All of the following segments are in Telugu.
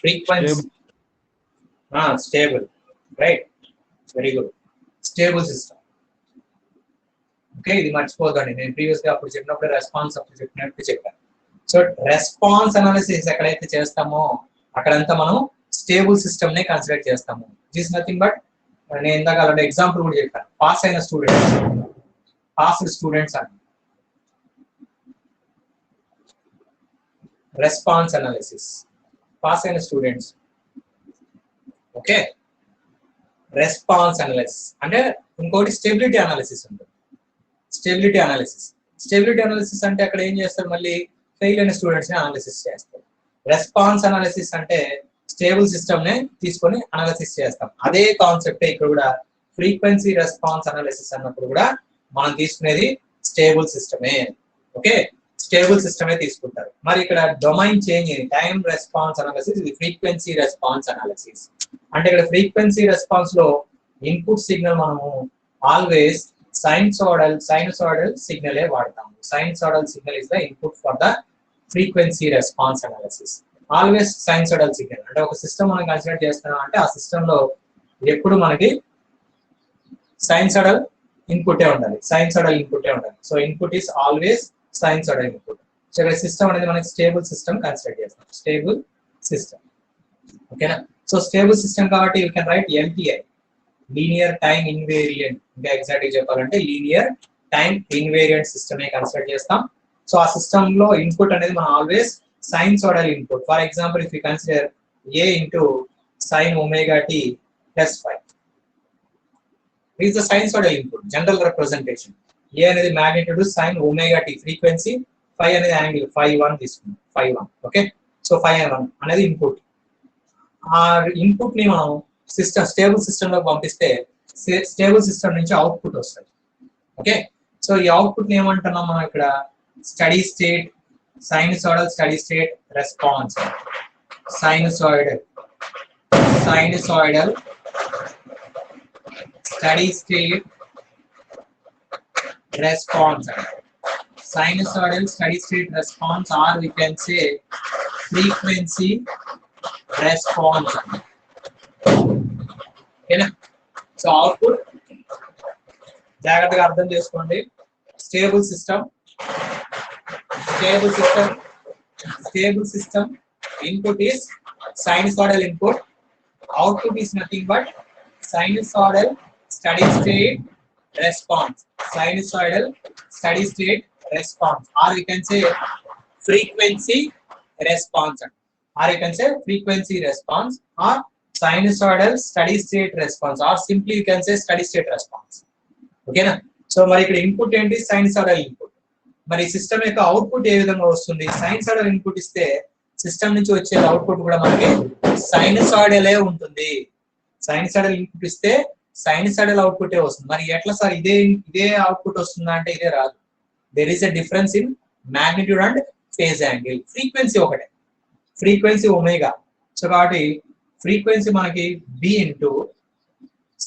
frequency stable, right? Very good. Stable system. Okay, ఇది మర్చిపోదండి, నేను ప్రీవియస్ గా అప్పుడు చెప్పినప్పుడు రెస్పాన్స్ అప్పుడు చెప్పినట్టు చెప్పాను. సో రెస్పాన్స్ అనాలిసిస్ ఎక్కడైతే చేస్తామో అక్కడంతా మనం స్టేబుల్ సిస్టమ్ నే కన్సిడర్ చేస్తాము. ఇట్ ఈస్ నథింగ్ బట్, నేను ఇందాక అలాంటి ఎగ్జాంపుల్ కూడా చెప్పాను, పాస్ అయిన స్టూడెంట్స్, పాస్డ్ స్టూడెంట్స్ అని. రెస్పాన్స్ అనాలిసిస్, పాస్ అయిన స్టూడెంట్స్. ఓకే, రెస్పాన్స్ అనాలిసిస్ అంటే ఇంకోటి స్టెబిలిటీ అనాలిసిస్ ఉంటుంది. స్టెబిలిటీ అనాలిసిస్, స్టెబిలిటీ అనాలిసిస్ అంటే అక్కడ ఏం చేస్తారు, మళ్ళీ ఫెయిల్ అయిన స్టూడెంట్స్ ని అనాలిసిస్ చేస్తారు. రెస్పాన్స్ అనాలిసిస్ అంటే స్టేబుల్ సిస్టమ్ నే తీసుకొని అనాలిసిస్ చేస్తాం. అదే కాన్సెప్ట్ ఇక్కడ కూడా ఫ్రీక్వెన్సీ రెస్పాన్స్ అనాలిసిస్ అన్నప్పుడు కూడా మనం తీసుకునేది స్టేబుల్ సిస్టమే. ఓకే, స్టేబుల్ సిస్టమే తీసుకుంటారు. మరి ఇక్కడ డొమైన్ చేంజ్ అయింది, టైం రెస్పాన్స్ అనాలిసిస్, ఇది ఫ్రీక్వెన్సీ రెస్పాన్స్ అనాలిసిస్. అంటే ఇక్కడ ఫ్రీక్వెన్సీ రెస్పాన్స్ లో ఇన్పుట్ సిగ్నల్ మనము ఆల్వేస్ sinusoidal signal ఏ వాడతాము. Sinusoidal signal is the input for the frequency response analysis. Always sinusoidal signal. అంటే ఒక సిస్టమ్ మనం కన్సిడర్ చేస్తున్నాం అంటే ఆ సిస్టమ్ లో ఎప్పుడు మనకి sinusoidal ఇన్పుటే ఉండాలి, sinusoidal ఇన్పుటే ఉండాలి. So input is always sinusoidal input. So ఇక్కడ సిస్టమ్ అనేది మనకి స్టేబుల్ సిస్టమ్ కన్సిడర్ చేస్తాం, స్టేబుల్ సిస్టమ్. ఓకేనా? సో స్టేబుల్ సిస్టమ్ కాబట్టి you can right LTI, linear time invariant. ఇంకా ఎగ్జాక్ట్ గా చెప్పాలంటే లీనియర్ టైమ్ ఇన్వేరియంట్ సిస్టమ్ ని కన్సిడర్ చేస్తాం. సో ఆ సిస్టమ్ లో ఇన్పుట్ అనేది మనం always sinusoidal input. For example if you consider A into sin omega t plus 5 is the sinusoidal input, general representation. A అనేది magnitude sin omega t frequency, 5 అనేది యాంగిల్, 5 1 తీసుకుందాం, 5 1. ఓకే, సో 5 1 అనేది ఇన్పుట్. ఆ ఇన్పుట్ ని మనం సిస్టమ్ స్టేబుల్ సిస్టమ్ లో పంపిస్తే స్టేబుల్ సిస్టమ్ నుంచి అవుట్పుట్ వస్తుంది. ఓకే, సో ఈ అవుట్పుట్ ని ఏమంటున్నాం మనం ఇక్కడ, steady state sinusoidal steady state response, sinusoidal steady state response, sinusoidal steady state response, or we can say frequency response. ఓకేనా? సో అవుట్పుట్ జాగ్రత్తగా అర్థం చేసుకోండి. Stable system input is sinusoidal input, output is nothing but sinusoidal steady state response, sinusoidal steady state response, or you can say frequency response, or you can say frequency response, or sinusoidal steady state response, or simply you can say steady state response. Okay na? So మరి ఇక్కడ ఇన్పుట్ ఏంటి, sinusoidal input. మరి సిస్టమ్ యొక్క అవుట్పుట్ ఏ విధంగా వస్తుంది, sinusoidal ఇన్పుట్ ఇస్తే సిస్టమ్ నుంచి వచ్చే అవుట్పుట్ కూడా మనకి sinusoidal ఉంటుంది. sinusoidal ఇన్పుట్ ఇస్తే sinusoidal అవుట్పుట్ వస్తుంది. మరి ఎట్లా సార్ ఇదే అవుట్పుట్ వస్తుందా అంటే ఇదే రాదు. There is a difference in magnitude and phase angle. Frequency ఒకటే, ఫ్రీక్వెన్సీ ఒమేగా. సో కాబట్టి ఫ్రీక్వెన్సీ మనకి b into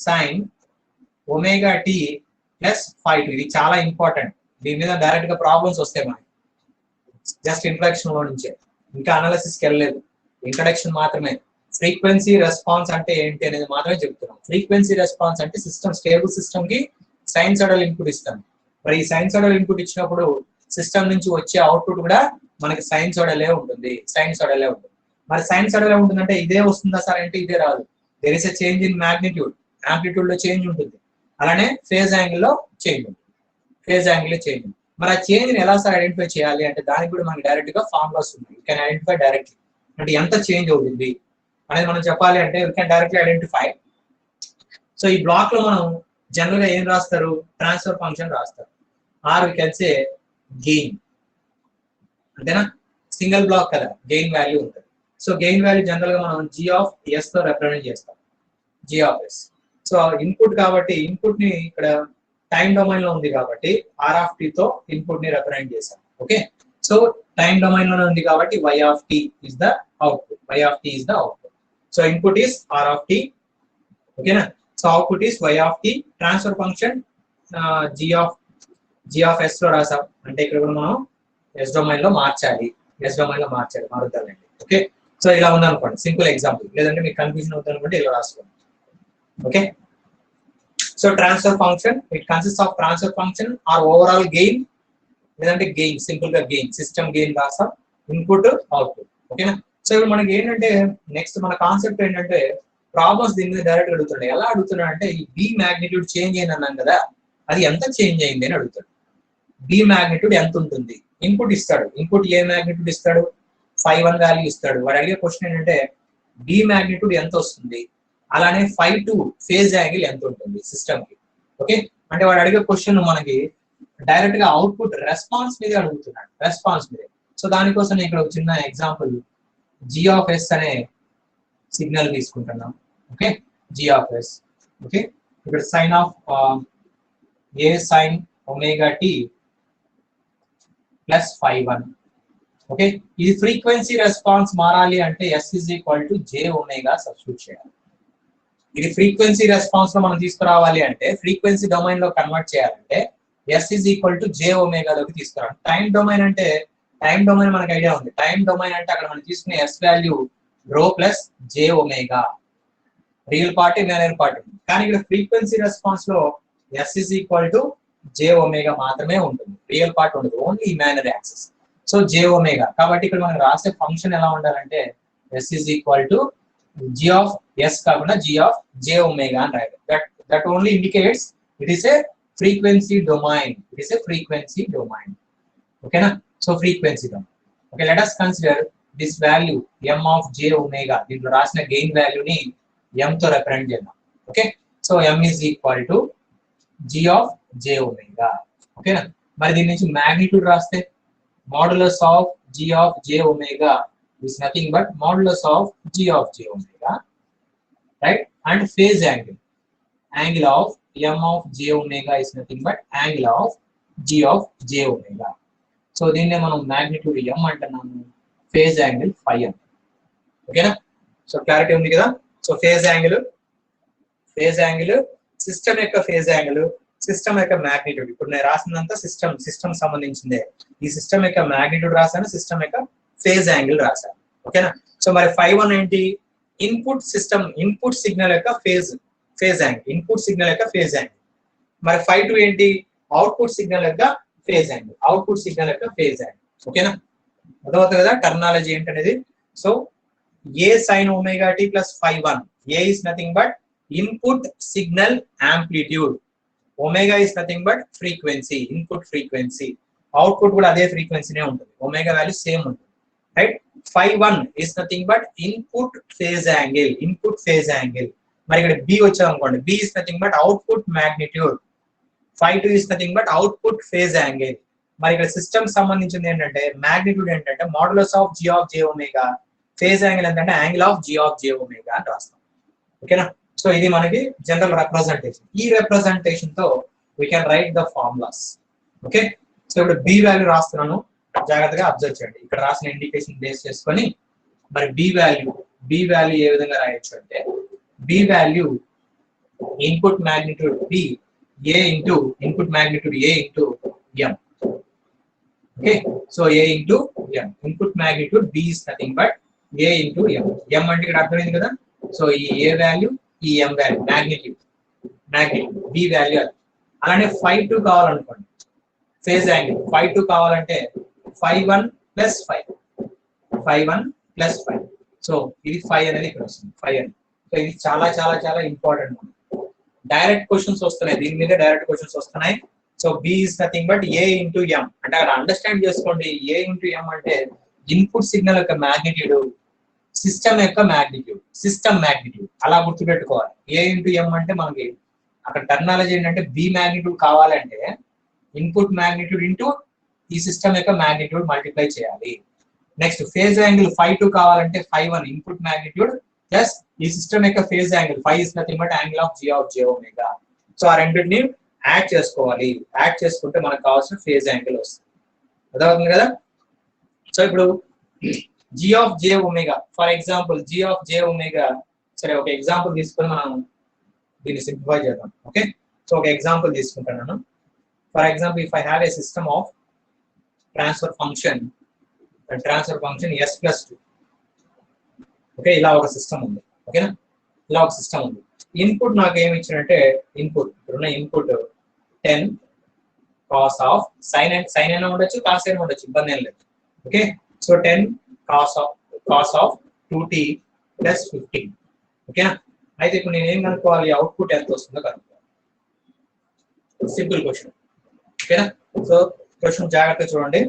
sine omega tea plus 5. ఇది చాలా ఇంపార్టెంట్, దీని మీద డైరెక్ట్ గా ప్రాబ్లమ్స్ వస్తాయి మనకి. జస్ట్ ఇంట్రడక్షన్ లో నుంచే, ఇంకా అనాలిసిస్కి వెళ్ళలేదు, ఇంట్రడక్షన్ మాత్రమే. ఫ్రీక్వెన్సీ రెస్పాన్స్ అంటే ఏంటి అనేది మాత్రమే చెప్తున్నాం. ఫ్రీక్వెన్సీ రెస్పాన్స్ అంటే సిస్టమ్, స్టేబుల్ సిస్టమ్ కి sinusoidal ఇన్పుట్ ఇస్తాం. మరి ఈ sinusoidal ఇన్పుట్ ఇచ్చినప్పుడు సిస్టమ్ నుంచి వచ్చే అవుట్పుట్ కూడా మనకి sinusoidal ఉంటుంది, sinusoidal ఉంటుంది. మరి sinusoidal ఉంటుందంటే ఇదే వస్తుందా సార్ అంటే ఇదే రాదు. There is a change in magnitude, amplitude లో చేంజ్ ఉంటుంది, అలానే ఫేజ్ యాంగిల్ లో చేంజ్ ఉంటుంది, ఫేజ్ యాంగిల్ లో చేంజ్. మరి ఆ చేంజ్ ని ఎలా సార్ ఐడెంటిఫై చేయాలి అంటే దానికి కూడా మనకి డైరెక్ట్ గా ఫార్ములాస్ ఉన్నాయి. యూ కెన్ ఐడెంటిఫై డైరెక్ట్లీ, అంటే ఎంత చేంజ్ అవుతుంది అనేది మనం చెప్పాలి అంటే you can directly identify. So ఈ బ్లాక్ లో మనం జనరల్ గా ఏం రాస్తారు, ట్రాన్స్ఫర్ ఫంక్షన్ రాస్తారు, or you can say gain. అంతేనా? సింగిల్ బ్లాక్ కదా, గెయిన్ వాల్యూ ఉంటుంది. సో గెయిన్ వాల్యూ జనరల్ గా మనం g ఆఫ్ s తో రిప్రజెంట్ చేస్తాం, g of s. So input కాబట్టి ఇన్పుట్ ని ఇక్కడ టైం డొమైన్ లో ఉంది కాబట్టి r ఆఫ్ t తో ఇన్పుట్ ని రిప్రజెంట్ చేసాం. ఓకే, సో టైం డొమైన్ లోనే ఉంది కాబట్టి y of t is the output, y of t is the output. So input is r of t. ఓకేనా? So output is y of t. Transfer function g of s లో రాసాం, అంటే ఇక్కడ కూడా మనం s డొమైన్ లో మార్చాలి, మారుద్దామండి. ఓకే, సో సో ఇలా ఉందనుకోండి, సింపుల్ ఎగ్జాంపుల్. లేదంటే మీకు కన్ఫ్యూజన్ అవుతుంది అనుకుంటే ఇలా రాసుకోండి. Okay, so transfer function it consist of transfer function are overall gain, లేదంటే గెయిన్, సింపుల్ గా గెయిన్, సిస్టమ్ గెయిన్ రాస్తాం, ఇన్పుట్ అవుట్పుట్. ఓకేనా. సో ఇప్పుడు మనకి ఏంటంటే నెక్స్ట్ మన కాన్సెప్ట్ ఏంటంటే ప్రాబ్లమ్స్ దీని మీద డైరెక్ట్ అడుగుతున్నాయి. ఎలా అడుగుతున్నాడు అంటే ఈ బి మ్యాగ్నిట్యూడ్ చేంజ్ అయింది అన్నాం కదా, అది ఎంత చేంజ్ అయింది అని అడుగుతాడు. బి మ్యాగ్నిట్యూడ్ ఎంత ఉంటుంది, ఇన్పుట్ ఇస్తాడు. ఇన్పుట్ ఏ మ్యాగ్నిట్యూడ్ ఇస్తాడు, 5 వాల్యూ ఇస్తాడు. వాడు అడిగే క్వశ్చన్ ఏంటంటే బి మ్యాగ్నిట్యూడ్ ఎంత వస్తుంది, అలానే 5 ఫేజ్ యాంగిల్ ఎంత ఉంటుంది సిస్టమ్ కి. ఓకే, అంటే వాడు అడిగే క్వశ్చన్ మనకి డైరెక్ట్ గా అవుట్పుట్ రెస్పాన్స్ మీద అడుగుతున్నాడు, రెస్పాన్స్ మీద. సో దానికోసం నేను ఇక్కడ ఒక చిన్న ఎగ్జాంపుల్ జి ఆఫ్ ఎస్ అనే సిగ్నల్ తీసుకుంటున్నాం. Okay, G of S. Okay, ఇక్కడ sine of A sine omega tea plus 5 okay, ఇది ఫ్రీక్వెన్సీ రెస్పాన్స్ మారాలి అంటే S is equal to J omega substitute చేయాలి. ఇది ఫ్రీక్వెన్సీ రెస్పాన్స్ లో మనం తీసుకురావాలి అంటే, ఫ్రీక్వెన్సీ డొమైన్ లో కన్వర్ట్ చేయాలంటే S is equal to J ఒమేగాలోకి తీసుకురావాలి. టైం డొమైన్ అంటే, టైం డొమైన్ మనకు ఐడియా ఉంది. టైం డొమైన్ అంటే అక్కడ మనం తీసుకునే s value rho plus j omega, real part imaginary part. కానీ ఇక్కడ ఫ్రీక్వెన్సీ రెస్పాన్స్ లో s is equal to J omega మాత్రమే ఉంటుంది, రియల్ పార్ట్ ఉండదు, only imaginary axis. So j omega, కాబట్టి ఇక్కడ మనం రాసే ఫంక్షన్ ఎలా ఉండాలంటే s is equal to g of s కాకుండా జీ ఆఫ్ జే ఒమేగా అని రాయాలి. That only indicates it is a frequency domain, it is a frequency domain. ఓకేనా. So frequency domain. Okay, let us consider this value m of J omega. దీంట్లో రాసిన గెయిన్ వాల్యూని m తో రిప్రజెంట్ చేద్దాం. Okay, so m is equal to g of J omega. ఓకేనా. మరి దీని నుంచి మ్యాగ్నిట్యూడ్ రాస్తే modulus of g of j omega is nothing but modulus of g of j omega, right? And phase angle, angle of m of j omega is nothing but angle of g of j omega. So దీన్నే మనం magnitude m అంటున్నాము, phase angle phi m. ఓకేనా. సో క్లారిటీ ఉంది కదా. సో ఫేజ్ యాంగిల్ సిస్టమ్ యొక్క ఫేజ్ యాంగిల్, సిస్టమ్ యొక్క మ్యాగ్నిట్యూడ్. ఇప్పుడు నేను రాసినంత సిస్టమ్ సంబంధించిందే. ఈ సిస్టమ్ యొక్క మ్యాగ్నిట్యూడ్ రాశాను, సిస్టమ్ యొక్క ఫేజ్ యాంగిల్ రాశాను. ఓకేనా. సో మరి 5 ఏంటి, ఇన్పుట్ సిగ్నల్ యొక్క ఫేజ్ యాంగిల్, ఇన్పుట్ సిగ్నల్ యొక్క ఫేజ్ యాంగిల్. మరి 5 ఏంటి, అవుట్పుట్ సిగ్నల్ యొక్క ఫేజ్ యాంగిల్, అవుట్పుట్ సిగ్నల్ యొక్క ఫేజ్ యాంగిల్. ఓకేనా, అర్థమవుతుంది కదా టర్మినాలజీ ఏంటనేది. So a sine omega tea plus 5 a is nothing but input signal amplitude, omega is nothing but frequency, input frequency. Output కూడా అదే ఫ్రీక్వెన్సీనే ఉంటుంది, ఒమేగా వాల్యూ సేమ్ ఉంటుంది, right. 5 is nothing but input phase angle, input phase angle. మరి ఇక్కడ బి వచ్చాం అనుకోండి, B is nothing but output magnitude, 5 is nothing but output phase angle. మరి ఇక్కడ సిస్టమ్ సంబంధించింది ఏంటంటే మ్యాగ్నిట్యూడ్ ఏంటంటే modulus of G of J omega, phase angle ఏంటంటే angle of G of J omega అని రాస్తాం. ఓకేనా. సో ఇది మనకి జనరల్ రిప్రజెంటేషన్. ఈ రిప్రజెంటేషన్ తో we can write the formulas. Okay, so ఇప్పుడు బి వాల్యూ రాస్తున్నాను, జాగ్రత్తగా అబ్జర్వ్ చేయండి. ఇక్కడ రాసిన ఇండికేషన్ బేస్ చేసుకొని మరి బి వాల్యూ ఏ విధంగా రాయొచ్చు అంటే, B value input magnitude B A into input magnitude A into M. Okay, so A into M, input magnitude B is nothing but A into M. M అంటే ఇక్కడ అర్థమైంది కదా. సో ఈ ఏ వాల్యూ, ఈ M value, magnitude B value అది. అలానే 5 కావాలనుకోండి, ఫేజ్ యాంగిల్ 5 కావాలంటే 5 ప్లస్ 5. సో ఇది 5 అనేది ఇక్కడ వస్తుంది, 5 అని. సో ఇది చాలా చాలా చాలా ఇంపార్టెంట్. డైరెక్ట్ క్వశ్చన్స్ వస్తున్నాయి, దీని మీద డైరెక్ట్ క్వశ్చన్స్ వస్తున్నాయి. So B is nothing but A into M అంటే అక్కడ అండర్స్టాండ్ చేసుకోండి. ఏ ఇంటూ ఎం అంటే ఇన్పుట్ సిగ్నల్ యొక్క మ్యాగ్నిట్యూడ్, సిస్టమ్ యొక్క మ్యాగ్నిట్యూడ్, సిస్టమ్ మ్యాగ్నిట్యూడ్ అలా గుర్తుపెట్టుకోవాలి. ఏ ఇంటూ ఎం అంటే మనకి అక్కడ టర్మినాలజీ ఏంటంటే బి మ్యాగ్నిట్యూడ్ కావాలంటే ఇన్పుట్ మ్యాగ్నిట్యూడ్ ఇంటూ ఈ సిస్టమ్ యొక్క మ్యాగ్నిట్యూడ్ మల్టిప్లై చేయాలి. నెక్స్ట్ ఫేజ్ యాంగిల్ 5 కావాలంటే 5 ఇన్పుట్ మ్యాగ్నిట్యూడ్ ప్లస్ ఈ సిస్టమ్ యొక్క phase angle 5 is nothing but angle of G of J omega. So ఆ రెండింటిని యాడ్ చేసుకోవాలి. యాడ్ చేసుకుంటే మనకు కావాల్సిన ఫేజ్ యాంగిల్ వస్తుంది. అర్థమవుతుంది కదా. సో ఇప్పుడు g of J omega, for example g of J omega, సరే ఒక ఎగ్జాంపుల్ తీసుకొని మనం దీన్ని సింప్లిఫై చేద్దాం. ఓకే, సో ఒక ఎగ్జాంపుల్ తీసుకుంటాను. For example if I have a system of transfer function s plus 2, okay, ఇలా ఒక సిస్టమ్ ఉంది. ఓకేనా, ఇలా ఒక సిస్టమ్ ఉంది. ఇన్పుట్ నాకు ఏమి ఇచ్చినట్టే ఇన్పుట్ ఇప్పుడున్న ఇన్పుట్ 10 కాస్ ఆఫ్ సైన్ అయినా ఉండొచ్చు, కాస్ అయినా ఉండొచ్చు, ఇబ్బంది ఏం లేదు. Okay, so 10 cos of 2t plus 15. ఓకేనా, అయితే ఇప్పుడు నేను ఏం కనుక్కోవాలి, అవుట్పుట్ ఎంత వస్తుందో కనుక్కోవాలి. Simple question. ఓకేనా, సో క్వశ్చన్ జాగ్రత్తగా చూడండి.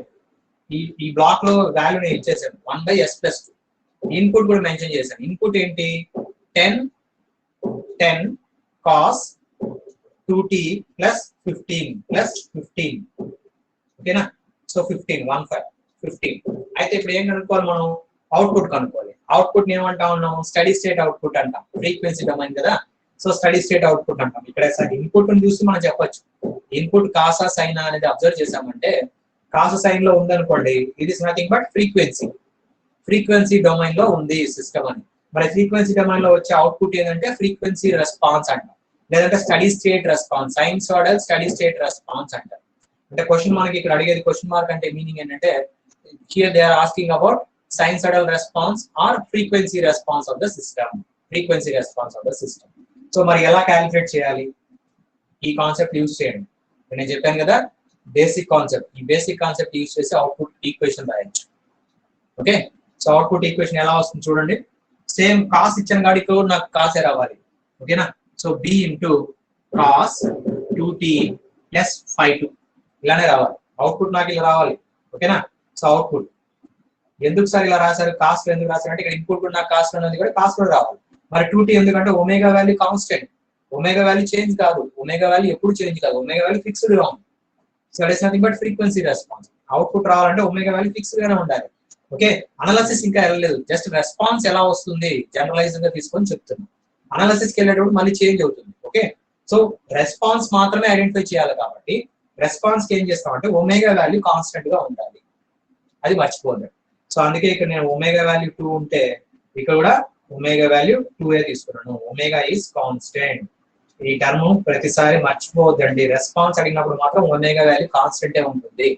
ఈ బ్లాక్ లో వాల్యూ నేను ఇచ్చేసాను 1/s + 2. ఇన్పుట్ కూడా మెన్షన్ చేశాను. ఇన్పుట్ ఏంటి, 10 కాస్ 2t ప్లస్ 15. ఓకేనా, సో 15. అయితే ఇప్పుడు ఏం కనుక్కోవాలి మనం, అవుట్పుట్ కనుక్కోవాలి. అవుట్పుట్ ఏమంటా ఉన్నాం, స్టడీ స్టేట్ అవుట్పుట్ అంటాం. ఫ్రీక్వెన్సీ డొమైన్ కదా, సో స్టడీ స్టేట్ అవుట్పుట్ అంటాం. ఇక్కడ ఇన్పుట్ చూసి మనం చెప్పొచ్చు ఇన్పుట్ కాసా సైనా అనేది అబ్జర్వ్ చేసామంటే, కాసా సైన్ లో ఉందనుకోండి, ఇది is nothing but frequency domain లో ఉంది సిస్టమ్ అని. మరి ఫ్రీక్వెన్సీ డొమైన్ లో వచ్చే అవుట్పుట్ ఏంటంటే ఫ్రీక్వెన్సీ రెస్పాన్స్ అంటాం, లేదంటే steady state response, sinusoidal steady state response అంటారు. అంటే క్వశ్చన్ మనకి ఇక్కడ అడిగేది క్వశ్చన్ మార్క్ అంటే మీనింగ్ ఏంటంటే, here they are asking about sinusoidal response or frequency response of the system. So మరి ఎలా క్యాలిక్యులేట్ చేయాలి, ఈ కాన్సెప్ట్ యూజ్ చేయండి. నేను చెప్పాను కదా బేసిక్ కాన్సెప్ట్, ఈ బేసిక్ కాన్సెప్ట్ యూజ్ చేసి అవుట్పుట్ ఈక్వేషన్ రాయొచ్చు. ఓకే, సో అవుట్పుట్ ఈక్వేషన్ ఎలా వస్తుంది చూడండి. సేమ్ కాస్ ఇచ్చాను కాబట్టి ఇక్కడ నాకు కాసే రావాలి. ఓకేనా, so b into cos 2t plus 5 ఇలానే రావాలి. అవుట్పుట్ నాకు ఇలా రావాలి. ఓకేనా, సో అవుట్పుట్ ఎందుకు సార్ ఇలా రాశారు, కాస్ట్ ఎందుకు రాశారు అంటే, ఇక్కడ ఇన్పుట్ కూడా నాకు కాస్ట్ ఉన్నది కూడా కాస్ట్ కూడా రావాలి. మరి 2t ఎందుకంటే omega value constant, omega value change కాదు, ఒమేగా వాల్యూ ఎప్పుడు చేంజ్ కాదు, ఒమేగా వాల్యూ ఫిక్స్డ్ గా ఉంది. So that is nothing but frequency response. Output రావాలంటే ఒమేగా వాల్యూ ఫిక్స్డ్ గానే ఉండాలి. ఓకే, అనాలిసిస్ ఇంకా వెళ్ళలేదు, జస్ట్ రెస్పాన్స్ ఎలా వస్తుంది జనరలైజ్డ్ గా తీసుకొని చెప్తున్నాం. అనాలిసిస్కి వెళ్ళేటప్పుడు మళ్ళీ చేంజ్ అవుతుంది. ఓకే, సో రెస్పాన్స్ మాత్రమే ఐడెంటిఫై చేయాలి కాబట్టి రెస్పాన్స్ కి ఏం చేస్తామంటే ఒమేగా వాల్యూ కాన్స్టెంట్ గా ఉండాలి, అది మర్చిపోలేదు. సో అందుకే ఇక్కడ నేను ఒమేగా వాల్యూ 2 ఉంటే ఇక్కడ కూడా ఒమేగా వాల్యూ 2 తీసుకున్నాను. Omega is constant. ఈ టర్మ్ ప్రతిసారి మర్చిపోవద్దండి, రెస్పాన్స్ అడిగినప్పుడు మాత్రం ఒమేగా వాల్యూ కాన్స్టెంటే ఉంటుంది.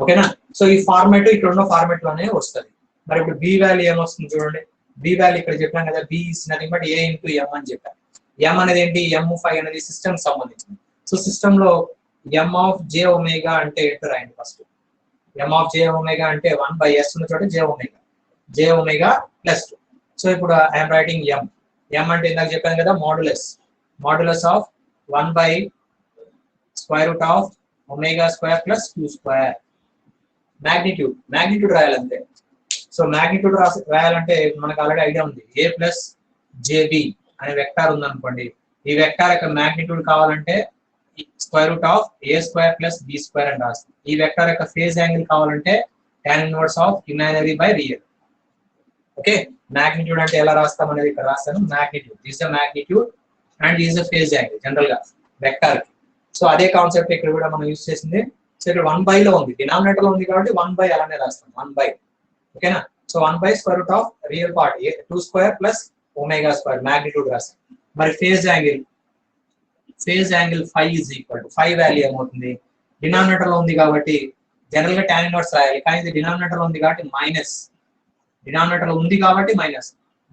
ఓకేనా, సో ఈ ఫార్మాట్ ఇక్కడ ఉన్న ఫార్మాట్ లోనే వస్తుంది. మరి ఇప్పుడు బి వాల్యూ ఏమొస్తుంది చూడండి. బి వాల్యూ ఇక్కడ చెప్పాను కదా, B is nothing but a into M అని చెప్పాను. ఎం అనేది ఏంటి, M5 అనేది సిస్టమ్ సంబంధించింది. సో సిస్టమ్ లో ఎం ఆఫ్ జే ఒమేగా అంటే ఏంటో రాయండి first. M of J omega అంటే 1/s ఉన్న చోట జే ఒమేగా ప్లస్ 2. సో ఇప్పుడు ఐఎమ్ రైటింగ్ ఎం అంటే ఇందాక చెప్పాను కదా మాడ్యులస్ ఆఫ్ 1/√ఆఫ్ omega square plus 2 square. Magnitude రాయాలంతే. సో మ్యాగ్నిట్యూడ్ రాయాలంటే మనకు ఆల్రెడీ ఐడియా ఉంది, a ప్లస్ జేబి అనే వెక్టార్ ఉందనుకోండి. ఈ వెక్టార్ యొక్క మ్యాగ్నిట్యూడ్ కావాలంటే √a² ప్లస్ b² అని రాస్తాం. ఈ వెక్టార్ యొక్క ఫేజ్ యాంగిల్ కావాలంటే tan inverse of imaginary by real. Okay, magnitude అంటే ఎలా రాస్తాం అనేది ఇక్కడ రాస్తాను. Magnitude is the magnitude and is the phase angle general గా వెక్టార్ కి. సో అదే కాన్సెప్ట్ ఇక్కడ కూడా మనం యూజ్ చేసింది. సో ఇక్కడ 1/, లో ఉంది, డినామినేటర్ లో ఉంది కాబట్టి 1/, అలానే రాస్తాం 1/. ఓకేనా, సో 1/√ఆఫ్ real part 2² plus omega square magnitude రాస్తాం. మరి phase angle φ is equal to φ value ఏమవుతుంది, డినామినేటర్ లో ఉంది కాబట్టి జనరల్ గా tan ఇన్వర్స్ రాయాలి, కానీ ఇది డినామినేటర్ లో ఉంది కాబట్టి మైనస్.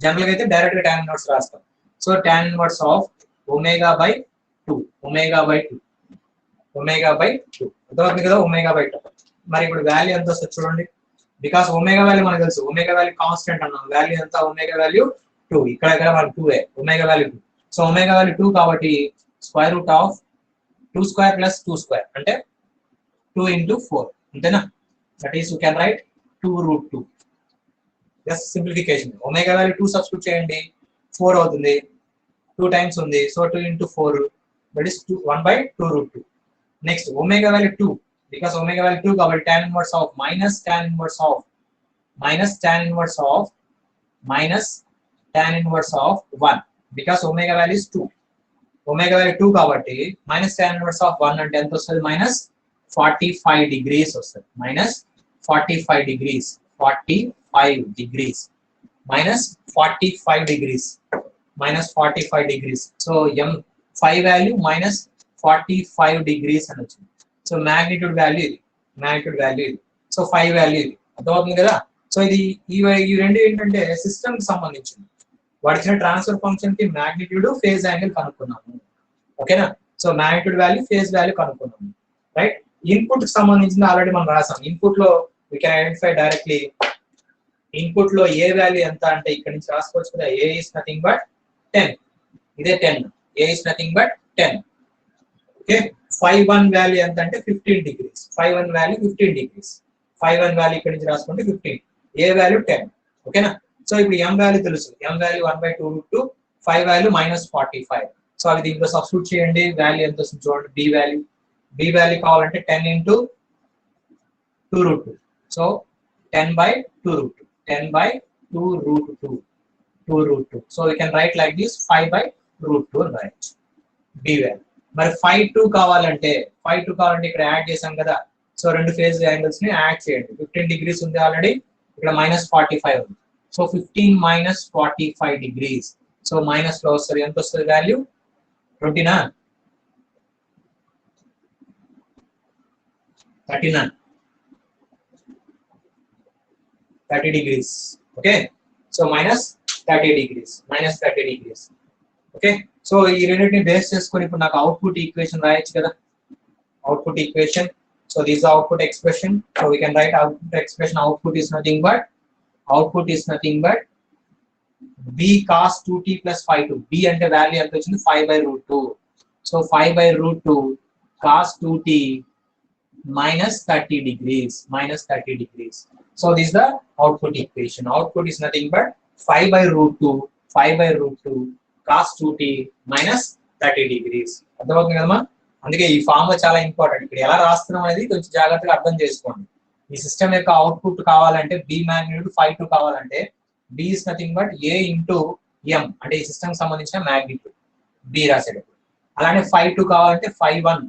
జనరల్ గా అయితే డైరెక్ట్ గా tan ఇన్వర్స్ రాస్తాం. So tan inverse of omega by 2 అర్థమవుతుంది కదా, ఒమేగా/2. మరి ఇప్పుడు వాల్యూ ఎంత వస్తుంది చూడండి. బికాస్ ఒమేగా వాల్యూ మనకు తెలుసు, ఒమేగా వాల్యూ కాన్స్టెంట్ అన్నాం. వాల్యూ ఎంత, ఒమేగా వాల్యూ 2, ఇక్కడ మనకు 2 omega value 2. So omega value 2 కాబట్టి √ఆఫ్ 2² ప్లస్ 2² అంటే 2 into 4 అంతేనా. That is you can right 2√2. Just simplification. Omega value 2 substitute చేయండి, 4 అవుతుంది, 2 టైమ్స్ ఉంది. So 2 into 4 that is 1/2√2. Next omega value 2, because omega value 2 కాబట్టి tan inverse of minus tan inverse of 1, because omega value is 2. omega value 2 కాబట్టి minus tan inverse of 1 అంటే ఎంత వస్తుంది, -45 degrees వస్తుంది. -45 degrees -45 degrees. So m5 value -45 degrees అని వచ్చింది. సో మ్యాగ్నిట్యూడ్ వాల్యూ ఇది, సో 5 వాల్యూ ఇది. అర్థమవుతుంది కదా. సో సో ఇది ఈ రెండు ఏంటంటే సిస్టమ్ కి సంబంధించింది. వాడు ఇచ్చిన ట్రాన్స్ఫర్ ఫంక్షన్ కి మ్యాగ్నిట్యూడ్ ఫేజ్ యాంగిల్ కనుక్కున్నాము. ఓకేనా? So magnitude value phase value కనుక్కున్నాము. రైట్? ఇన్పుట్ కి సంబంధించింది ఆల్రెడీ మనం రాసాం. ఇన్పుట్ లో we can identify directly. Input లో ఏ వాల్యూ ఎంత అంటే ఇక్కడ నుంచి రాసుకోవచ్చు కదా. A is nothing but 10. ఇదే 10. A is nothing but 10. Okay. 5 1 value ఎంత అంటే 15 degrees. 5 1 value 15 degrees. 5 1 వాల్యూ ఇక్కడ నుంచి రాసుకుంటే 15. ఏ వాల్యూ 10. ఓకేనా? సో ఇప్పుడు m వాల్యూ తెలుసు. m value 1/2√2. 5 వాల్యూ -45. సో అవి దీంట్లో సబ్స్టిట్యూట్ చేయండి. వాల్యూ ఎంత వస్తుంది చూడండి. b వాల్యూ కావాలంటే 10 × 2√2. So 10/2√2. 10/2√2. 2√2. So we can write like this 5/√2 and write b value. మరి 5 2 కావాలంటే ఇక్కడ యాడ్ చేసాం కదా. సో రెండు ఫేజ్ యాంగిల్స్ ని యాడ్ చేయండి. 15 degrees ఉంది ఆల్రెడీ, ఇక్కడ -45 ఉంది. So 15 - 45 degrees. సో మైనస్ లో వస్తుంది. ఎంత వస్తుంది value? 20 30 degrees. Okay, so -30 degrees. Okay, so ఈ రెండింటిని బేస్ చేసుకొని ఇప్పుడు నాకు అవుట్పుట్ ఈక్వేషన్ రాయొచ్చు కదా. Output equation. So this is the output expression. So we can write output expression. Output is nothing but b cos 2t plus phi 2. b అంటే వాల్యూ ఎంత వచ్చింది? 5/√2. So 5/√2 cos 2t -30 degrees. So this is the output equation. Output is nothing but 5/√2 cos 2t -30 degrees. అర్థమవుతుంది కదమ్మా? అందుకే ఈ ఫార్ములా చాలా ఇంపార్టెంట్. ఇక్కడ ఎలా రాస్తున్నాం అనేది కొంచెం జాగ్రత్తగా అర్థం చేసుకోండి. ఈ సిస్టమ్ యొక్క అవుట్పుట్ కావాలంటే b మ్యాగ్నిట్యూడ్ 5 2 కావాలంటే b is nothing but a into m అంటే ఈ సిస్టమ్ కి సంబంధించిన మ్యాగ్నిట్యూడ్ b రాసేటప్పుడు. అలానే 5 2 కావాలంటే 5 1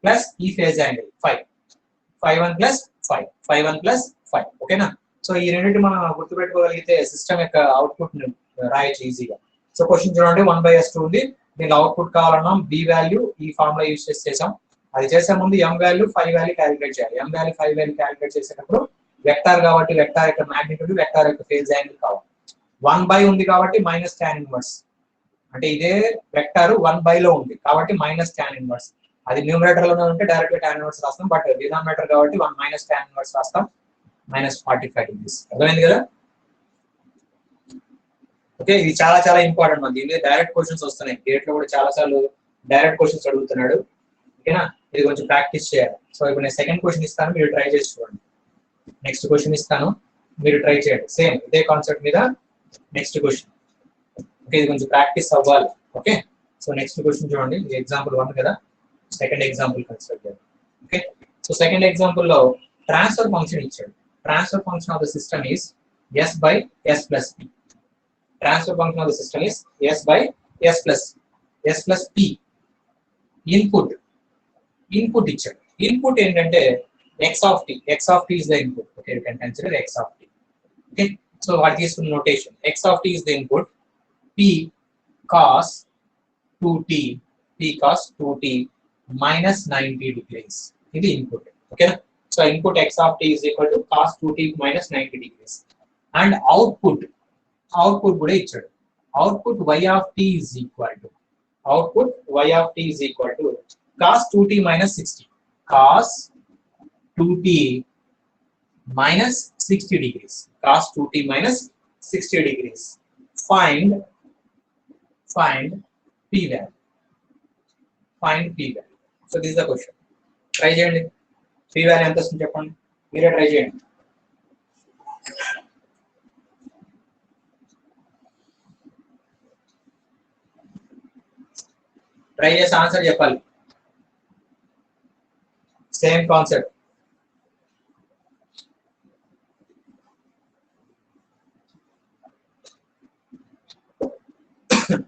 ప్లస్ ఈ ఫేజ్ యాంగిల్ 5 1 ప్లస్ 5 ఓకేనా? సో ఈ రెండింటి మనం గుర్తుపెట్టుకోగలిగితే సిస్టమ్ యొక్క అవుట్పుట్ ని రాయొచ్చు ఈజీగా. సో క్వశ్చన్ చూడండి. 1/s2 ఉంది. దీని అవుట్పుట్ కావాలన్నా b వాల్యూ ఈ ఫార్ములా యూజ్ చేసాం. అది చేసే ముందు m వాల్యూ 5 వాల్యూ క్యాలిక్యులేట్ చేయాలి. m వాల్యూ 5 వాల్యూ క్యాలిక్యులేట్ చేసేటప్పుడు వెక్టార్ కాబట్టి వెక్టార్ యొక్క మ్యాగ్నిట్యూడ్, వెక్టార్ యొక్క ఫేజ్ యాంగిల్ కావాలి. 1/, ఉంది కాబట్టి -tan ఇన్వర్స్. అంటే ఇదే వెక్టార్ 1/, లో ఉంది కాబట్టి -tan ఇన్వర్స్. అది న్యూమరేటర్ లోనే ఉంటే డైరెక్ట్ గా tan ఇన్వర్స్ రాస్తాం. బట్ డినామినేటర్ కాబట్టి -tan ఇన్వర్స్ రాస్తాం. -45 degrees. అర్థమైంది కదా? ఓకే, ఇది చాలా ఇంపార్టెంట్. మనకి దీని డైరెక్ట్ క్వశ్చన్స్ వస్తున్నాయి. గేట్ లో కూడా చాలా సార్లు డైరెక్ట్ క్వశ్చన్స్ అడుగుతున్నాడు. ఓకేనా? ఇది కొంచెం ప్రాక్టీస్ చేయాలి. సో ఇప్పుడు నేను సెకండ్ క్వశ్చన్ ఇస్తాను, మీరు ట్రై చేసి చూడండి. నెక్స్ట్ క్వశ్చన్ ఇస్తాను, మీరు ట్రై చేయండి. సేమ్ ఇదే కాన్సెప్ట్ మీద నెక్స్ట్ క్వశ్చన్. ఓకే, ఇది కొంచెం ప్రాక్టీస్ అవ్వాలి. ఓకే, సో నెక్స్ట్ క్వశ్చన్ చూడండి. ఇది ఎగ్జాంపుల్ 1 కదా. సెకండ్ ఎగ్జాంపుల్ కన్సిడర్ చేయండి. ఓకే, సో సెకండ్ ఎగ్జాంపుల్ లో ట్రాన్స్ఫర్ ఫంక్షన్ ఇచ్చాడు. Transfer function of the system is s/s plus p. Transfer function of the system is s/s plus p. Input ఇచ్చాడు. ఇన్పుట్ ఏంటంటే x of t is the input. Okay, you can consider x of t. Okay, so what is the notation? X of t is the input. p cos 2t -90 degrees. ఇది ఇన్పుట్. ఓకేనా? So input x of t is equal to cos 2t -90 degrees. And output కూడా ఇచ్చాడు. Output y of t is equal to cos 2t -60. cos 2t -60 degrees. Find p value. So this is the question. Try చేయండి. p value ఎంత వస్తుంది చెప్పండి. మీరే ట్రై చేయండి. ట్రై చేసి ఆన్సర్ చెప్పాలి. Same concept.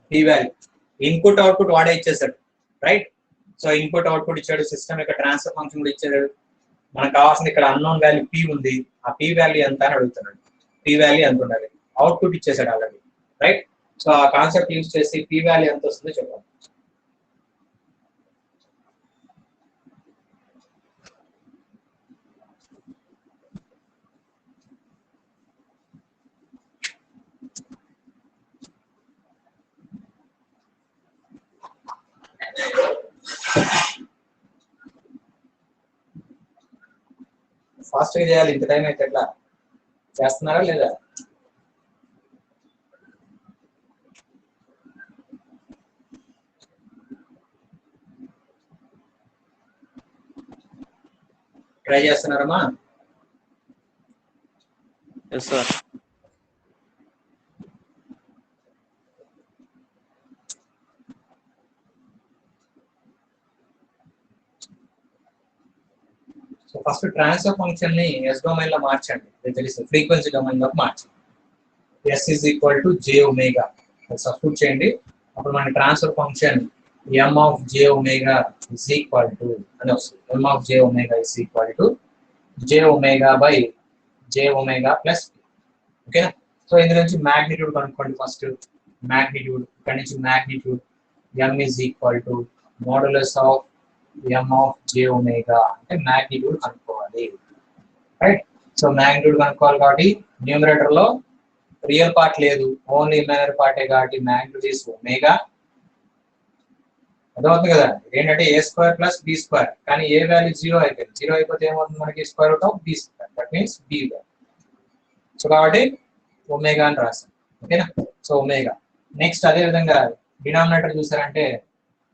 p value input output వాడే ఇచ్చేసాడు. రైట్? సో ఇన్పుట్ అవుట్పుట్ ఇచ్చాడు. సిస్టమ్ యొక్క ట్రాన్స్ఫర్ ఫంక్షన్ కూడా ఇచ్చాడు. మనకు కావాల్సింది ఇక్కడ అన్నోన్ వాల్యూ p ఉంది. ఆ p వాల్యూ ఎంత అని అడుగుతున్నాడు. p వాల్యూ ఎంత ఉండాలి? అవుట్పుట్ ఇచ్చేసాడు ఆల్రెడీ. రైట్? సో ఆ కాన్సెప్ట్ యూజ్ చేసి p వాల్యూ ఎంత వస్తుందో చెప్పాలి. ఫాస్ట్ గా చేయాలి, ఇంత టైం అయితే ఎట్లా చేస్తున్నారా లేదా? ట్రై చేస్తున్నారమ్మా? Yes, sir. So first transfer function ని ఎస్ డొమైన్ లో మార్చండి, ఇది తెలుసు, ఫ్రీక్వెన్సీ డొమైన్ లోకి మార్చండి. S is equal to J omega substitute చేయండి. అప్పుడు మన transfer function M of J omega is equal to అని వస్తుంది. M of J omega is equal to J omega by J omega plus. ఓకేనా? సో ఇందు నుంచి మ్యాగ్నిట్యూడ్ కనుక్కోండి. ఫస్ట్ మ్యాగ్నిట్యూడ్, ఇక్కడ నుంచి magnitude M is equal to modulus of M of J omega, అంటే మ్యాగ్నిట్యూడ్ కనుక్కోవాలి. రైట్? సో మ్యాగ్నిట్యూడ్ కనుక్కోవాలి కాబట్టి న్యూమరేటర్ లో రియల్ పార్ట్ లేదు, ఓన్లీ ఇమాజినరీ పార్టే కాబట్టి మ్యాగ్నిట్యూడ్ ఈస్ ఒమేగా. అర్థమవుతుంది కదా? ఏంటంటే A square plus B square, కానీ ఏ వాల్యూ జీరో అయిపోయింది. జీరో అయిపోతే ఏమవుతుంది మనకి? Square root of B square, that means B value. So కాబట్టి ఒమేగా అని రాస్తాం. ఓకేనా? So omega. నెక్స్ట్ అదే విధంగా డినామినేటర్ చూసారంటే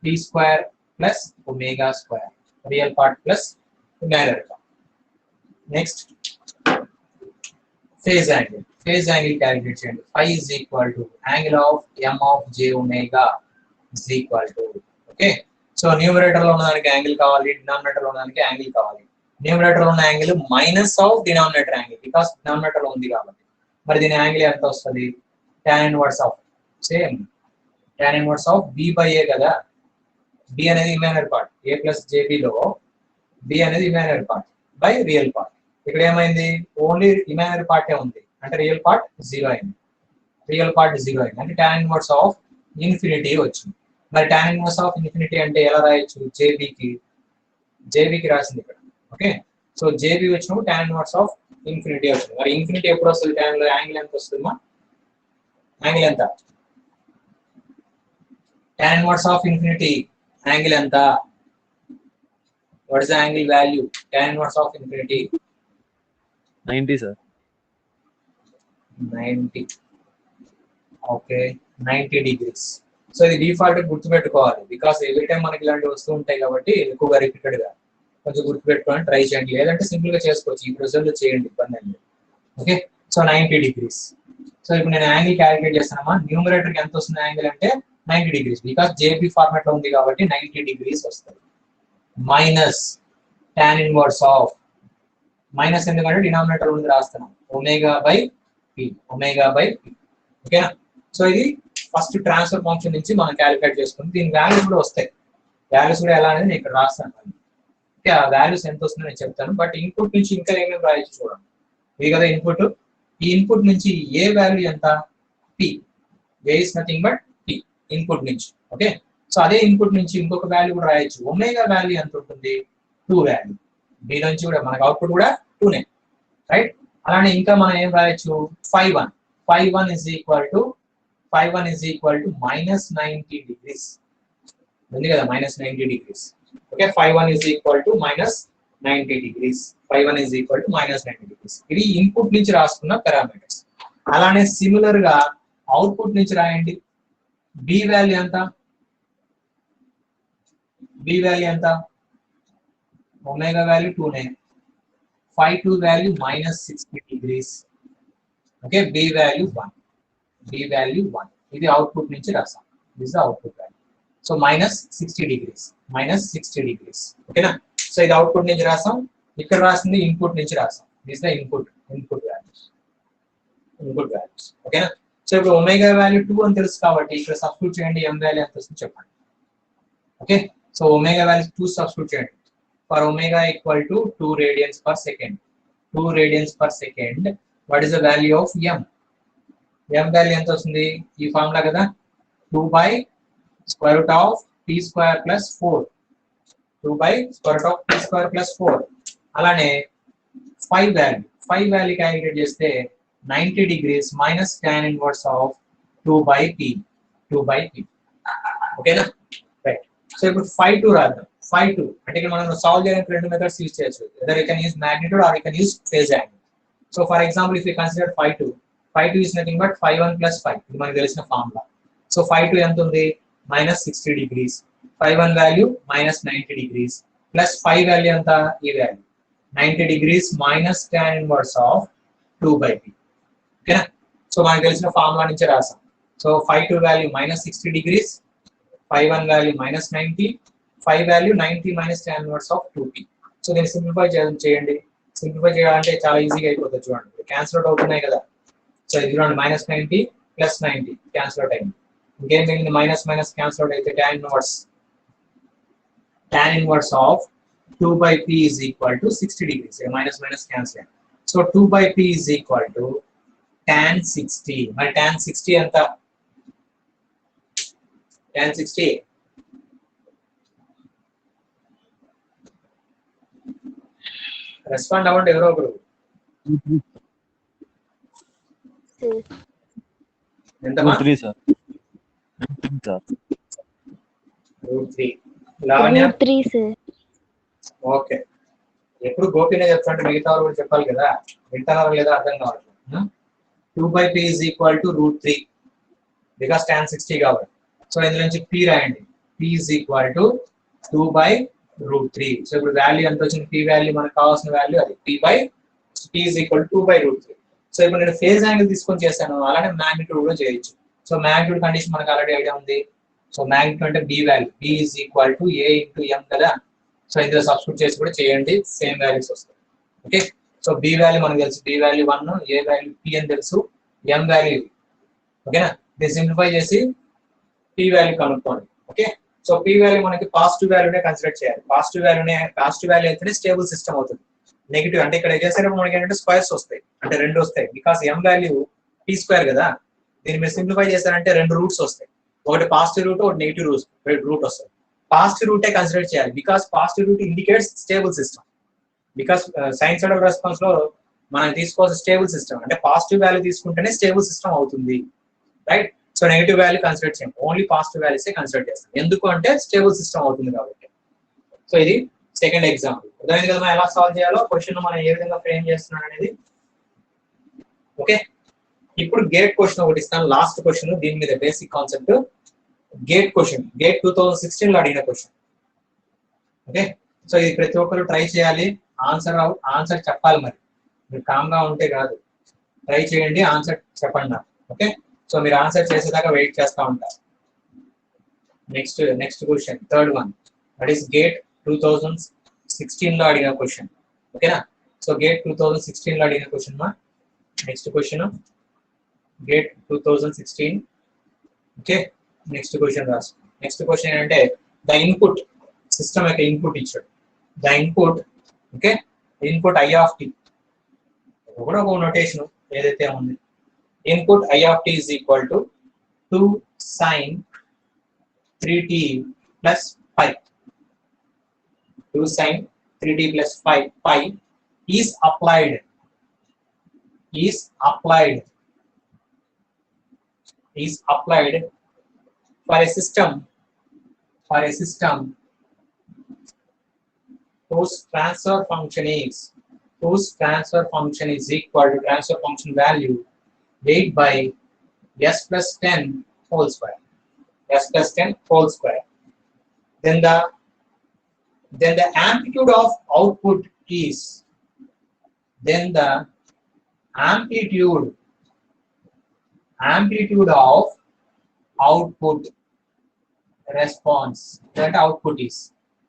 b square plus omega square, real part plus imaginary part. Next phase angle. Phase angle calculate చేయండి. Phi is equal to angle of m of j omega is equal to. Okay? So numerator లో ఉన్న దానికి యాంగిల్ కావాలి, డినామినేటర్ లో ఉన్న దానికి యాంగిల్ కావాలి. న్యూమరేటర్ లో ఉన్న angle minus of denominator angle, because denominator లో ఉంది కాబట్టి. మరి దీని యాంగిల్ ఎంత వస్తుంది? tan inverse of same tan inverse of b by a కదా. b అనేది imaginary part, a plus jb లో b అనేది imaginary part by real part. ఇక్కడ ఏమైంది? ఓన్లీ ఇమాజినరీ పార్టే ఉంది, అంటే రియల్ పార్ట్ జీరో అయింది. రియల్ పార్ట్ జీరో అయింది అంటే tan ఇన్వర్స్ ఆఫ్ ఇన్ఫినిటీ వచ్చింది. మరి tan ఇన్వర్స్ ఆఫ్ ఇన్ఫినిటీ అంటే ఎలా రాయొచ్చు? జేబీకి రాసింది ఇక్కడ. ఓకే? సో జేబీ వచ్చినప్పుడు tan ఇన్వర్స్ ఆఫ్ ఇన్ఫినిటీ వచ్చింది. మరి ఇన్ఫినిటీ ఎప్పుడు వస్తుంది? tan లో యాంగిల్ ఎంత వస్తుందమ్మా? యాంగిల్ ఎంత? tan inverse of infinity angle ఎంత? What is the angle value? tan inverse of infinity 90, sir. 90. Okay, 90 degrees. So ఇది డిఫాల్ట్ గుర్తుపెట్టుకోవాలి, బికాస్ ఎవ్రీ టైం మనకి ఇలాంటి వస్తూ ఉంటాయి కాబట్టి ఎక్కువగా రిపీటెడ్ గా కొంచెం గుర్తుపెట్టుకోవాలి, ట్రై చేయండి. లేదంటే సింపుల్ గా చేసుకోవచ్చు, ఈ ప్రొసీజర్ చేయండి, ఇబ్బంది అండి. ఓకే? So 90 degrees. సో ఇప్పుడు నేను యాంగిల్ క్యాలిక్యులేట్ చేస్తానమ్మా. న్యూమరేటర్ కి ఎంత వస్తుంది యాంగిల్ అంటే 90 degrees, బికాస్ జేపీ ఫార్మాట్ లో ఉంది కాబట్టి 90 degrees వస్తుంది. Minus tan inverse of, minus ఎందుకంటే డినామినేటర్ ఉంది రాస్తున్నాం, omega by P, omega by P. ఓకేనా? సో ఇది ఫస్ట్ ట్రాన్స్ఫర్ ఫంక్షన్ నుంచి మనం క్యాలిక్యులేట్ చేసుకుంది. దీని వాల్యూస్ కూడా వస్తాయి. వాల్యూస్ కూడా ఎలా అనేది నేను ఇక్కడ రాస్తాను. ఓకే, ఆ వాల్యూస్ ఎంత వస్తుందో నేను చెప్తాను. బట్ ఇన్పుట్ నుంచి ఇంకా ఏమేమి రాయొచ్చు చూడండి. ఇది కదా ఇన్పుట్. ఈ ఇన్పుట్ నుంచి ఏ వాల్యూ ఎంత? P. A is nothing but P, input నుంచి. ఓకే? సో అదే ఇన్పుట్ నుంచి ఇంకొక వాల్యూ కూడా రాయొచ్చు. ఒమేగా వాల్యూ ఎంత ఉంటుంది? 2 వాల్యూ. బి నుంచి కూడా మనకు అవుట్పుట్ కూడా 2నే. రైట్? అలానే ఇంకా మనం ఏం రాయొచ్చు? Phi1. Phi1 is equal to minus 90 degrees. ఉంది కదా minus 90 degrees. Okay, Phi1 is equal to minus 90 degrees. Phi1 is equal to minus 90 degrees. ఇది ఇన్పుట్ నుంచి రాసుకున్న పారామీటర్స్. అలానే సిమిలర్ గా అవుట్పుట్ నుంచి రాయండి. బి వాల్యూ ఎంత? బి వాల్యూ ఎంత? ఒమేగా వాల్యూ 2నే. Phi2 value minus 60 degrees. Okay, B value 1. B value 1. ఇది అవుట్పుట్ నుంచి రాసాం. This the output value. So minus 60 degrees. Minus 60 degrees. ఓకేనా? సో ఇది అవుట్పుట్ నుంచి రాసాం. ఇక్కడ రాసింది ఇన్పుట్ నుంచి రాసాం. This the input values. Input values. ఓకేనా? సో ఇప్పుడు ఒమేగా వాల్యూ 2 అని తెలుసు కాబట్టి ఇక్కడ సబ్స్టిట్యూట్ చేయండి. ఎం వాల్యూ ఎంత వస్తుందో చెప్పండి. Okay, so omega value 2 substitute చేయండి. For omega equal to 2 radians per second. 2 radians per second. What is the value of m? M value ఎంత వస్తుంది? ఈ ఫార్ములా కదా, 2 by square root of p square plus 4. 2 by square root of p square plus 4. అలానే phi value క్యాలిక్యులేట్ చేస్తే 90 degrees minus tan inverse of 2 by p. 2 by p. ఓకేనా? రైట్. సో ఇప్పుడు Phi2 రాద్దాం. phi2 అంటే ఇక్కడ మనం సాల్వ్ చేయడానికి రెండు మెథడ్స్ యూస్ చేయొచ్చు. either you can use magnitude or you can use phase angle. So for example, if we consider phi2 is nothing but phi1 plus phi. ఇది మనకు తెలిసిన ఫార్ములా. సో phi2 ఎంత ఉంది? -60 degrees. phi1 value -90 degrees plus phi value ఎంత? ఈ value 90 degrees minus tan inverse of 2/p. ఓకేనా? సో మనకు తెలిసిన ఫార్ములా నుంచి రాసాం. So phi2 value -60 degrees, phi1 value -90, phi value 90 minus tan inverse of 2p. So దీన్ని సింప్లిఫై చేయండి. సింప్లిఫై చేయాలంటే చాలా ఈజీగా అయిపోతుంది. చూడండి క్యాన్సిల్ అవుట్ అవుతున్నాయి కదా. సో ఇది చూడండి -90 + 90 క్యాన్సిల్ అవుట్ అయింది. ఇంకేం మిగిలింది? మైనస్ మైనస్ క్యాన్సిల్ అవుట్ అయితే tan inverse of 2/p is equal to 60 degrees. Minus minus cancel. So 2/p is equal to tan 60. మరి tan 60 ఎంత? tan 60 రెస్పాండ్ అవ్వండి ఎవరో ఒకరు. ఎంతమా? √3 సార్. √3. లావణ్య? √3 సార్. ఓకే. ఎప్పుడు గోపినే చెప్తాంటే మిగతా వాళ్ళు కూడా చెప్పాలి కదా. వింటున్నారా లేదా అర్థం కావాలి. 2/p is equal to √3 because tan 60 కాబట్టి. సో ఇందులో నుంచి p రాయండి. p is equal to 2/√3. So ఇప్పుడు వాల్యూ ఎంత వచ్చింది? p వాల్యూ మనకు కావాల్సిన వాల్యూ అది. p is equal to 2/√3. So ఇప్పుడు నేను ఫేజ్ యాంగిల్ తీసుకొని చేశాను. అలానే మ్యాగ్నిట్యూడ్ కూడా చేయొచ్చు. సో మ్యాగ్నిట్యూడ్ కండిషన్ మనకు ఆల్రెడీ ఐడియా ఉంది. సో మ్యాగ్నిట్యూడ్ అంటే b value. b is equal to a into m కదా. సో ఇందులో సబ్స్టిట్యూట్ చేసి కూడా చేయండి. సేమ్ వాల్యూస్ వస్తాయి. ఓకే. సో b వాల్యూ మనకు తెలుసు. b value 1, a value p అని తెలుసు, m వాల్యూ. ఓకేనా? దీన్ని సింప్లిఫై చేసి p వాల్యూ కనుక్కోండి. ఓకే. సో p వాల్యూ మనకి పాజిటివ్ వాల్యూనే కన్సిడర్ చేయాలి. పాజిటివ్ వాల్యూ అయితేనే స్టేబుల్ సిస్టమ్ అవుతుంది. నెగిటివ్ అంటే ఇక్కడ చేసేటప్పుడు మనకి ఏంటంటే స్క్వేర్స్ వస్తాయి, అంటే రెండు వస్తాయి. బికాస్ m వాల్యూ p² కదా. దీన్ని మీరు సింప్లిఫై చేశారంటే రెండు రూట్స్ వస్తాయి. ఒకటి పాజిటివ్ రూట్, ఒకటి నెగిటివ్ రూట్ వస్తుంది. పాజిటివ్ రూటే కన్సిడర్ చేయాలి. Because positive root indicates stable system. Because sinusoidal response లో మనం తీసుకోవాల్సిన స్టేబుల్ సిస్టమ్ అంటే పాజిటివ్ వాల్యూ తీసుకుంటేనే స్టేబుల్ సిస్టమ్ అవుతుంది. Right. So negative value consider చేయం. ఓన్లీ పాజిటివ్ వాల్యూసే కన్సిడర్ చేస్తాం. ఎందుకు అంటే స్టేబుల్ సిస్టమ్ అవుతుంది కాబట్టి. సో ఇది సెకండ్ ఎగ్జాంపుల్. అర్థమైంది కదా మనం ఎలా సాల్వ్ చేయాలో, క్వశ్చన్ మనం ఏ విధంగా ఫ్రేమ్ చేస్తున్నాం అనేది. ఓకే. ఇప్పుడు గేట్ క్వశ్చన్ ఒకటి ఇస్తాను. లాస్ట్ క్వశ్చన్ దీని మీద basic concept. Gate question, gate 2016 లో అడిగిన క్వశ్చన్. ఓకే. సో ఇది ప్రతి ఒక్కరు ట్రై చేయాలి. ఆన్సర్ చెప్పాలి. మరి మీరు కామ్ గా ఉంటే కాదు, ట్రై చేయండి, ఆన్సర్ చెప్పండి నాకు. ఓకే. సో మీరు ఆన్సర్ చేసేదాకా వెయిట్ చేస్తూ ఉంటారు. Next question, third one, that is gate 2016 లో అడిగిన క్వశ్చన్. ఓకేనా? సో గేట్ 2016 లో అడిగిన క్వశ్చన్ మా next question gate 2016. Okay. Next question రాసు. నెక్స్ట్ క్వశ్చన్ ఏంటంటే ద ఇన్పుట్ సిస్టమ్ యొక్క ఇన్పుట్ ఇచ్చాడు. The input, okay, input I of t కూడా ఒక నోటేషన్ ఏదైతే ఉంది. Input I of t is equal to 2 sin 3t plus pi. 2 sin 3t plus pi is applied for a system whose transfer function is equal to transfer function value 8 by s plus 10 whole square. Then the amplitude of output is amplitude of output response. That output is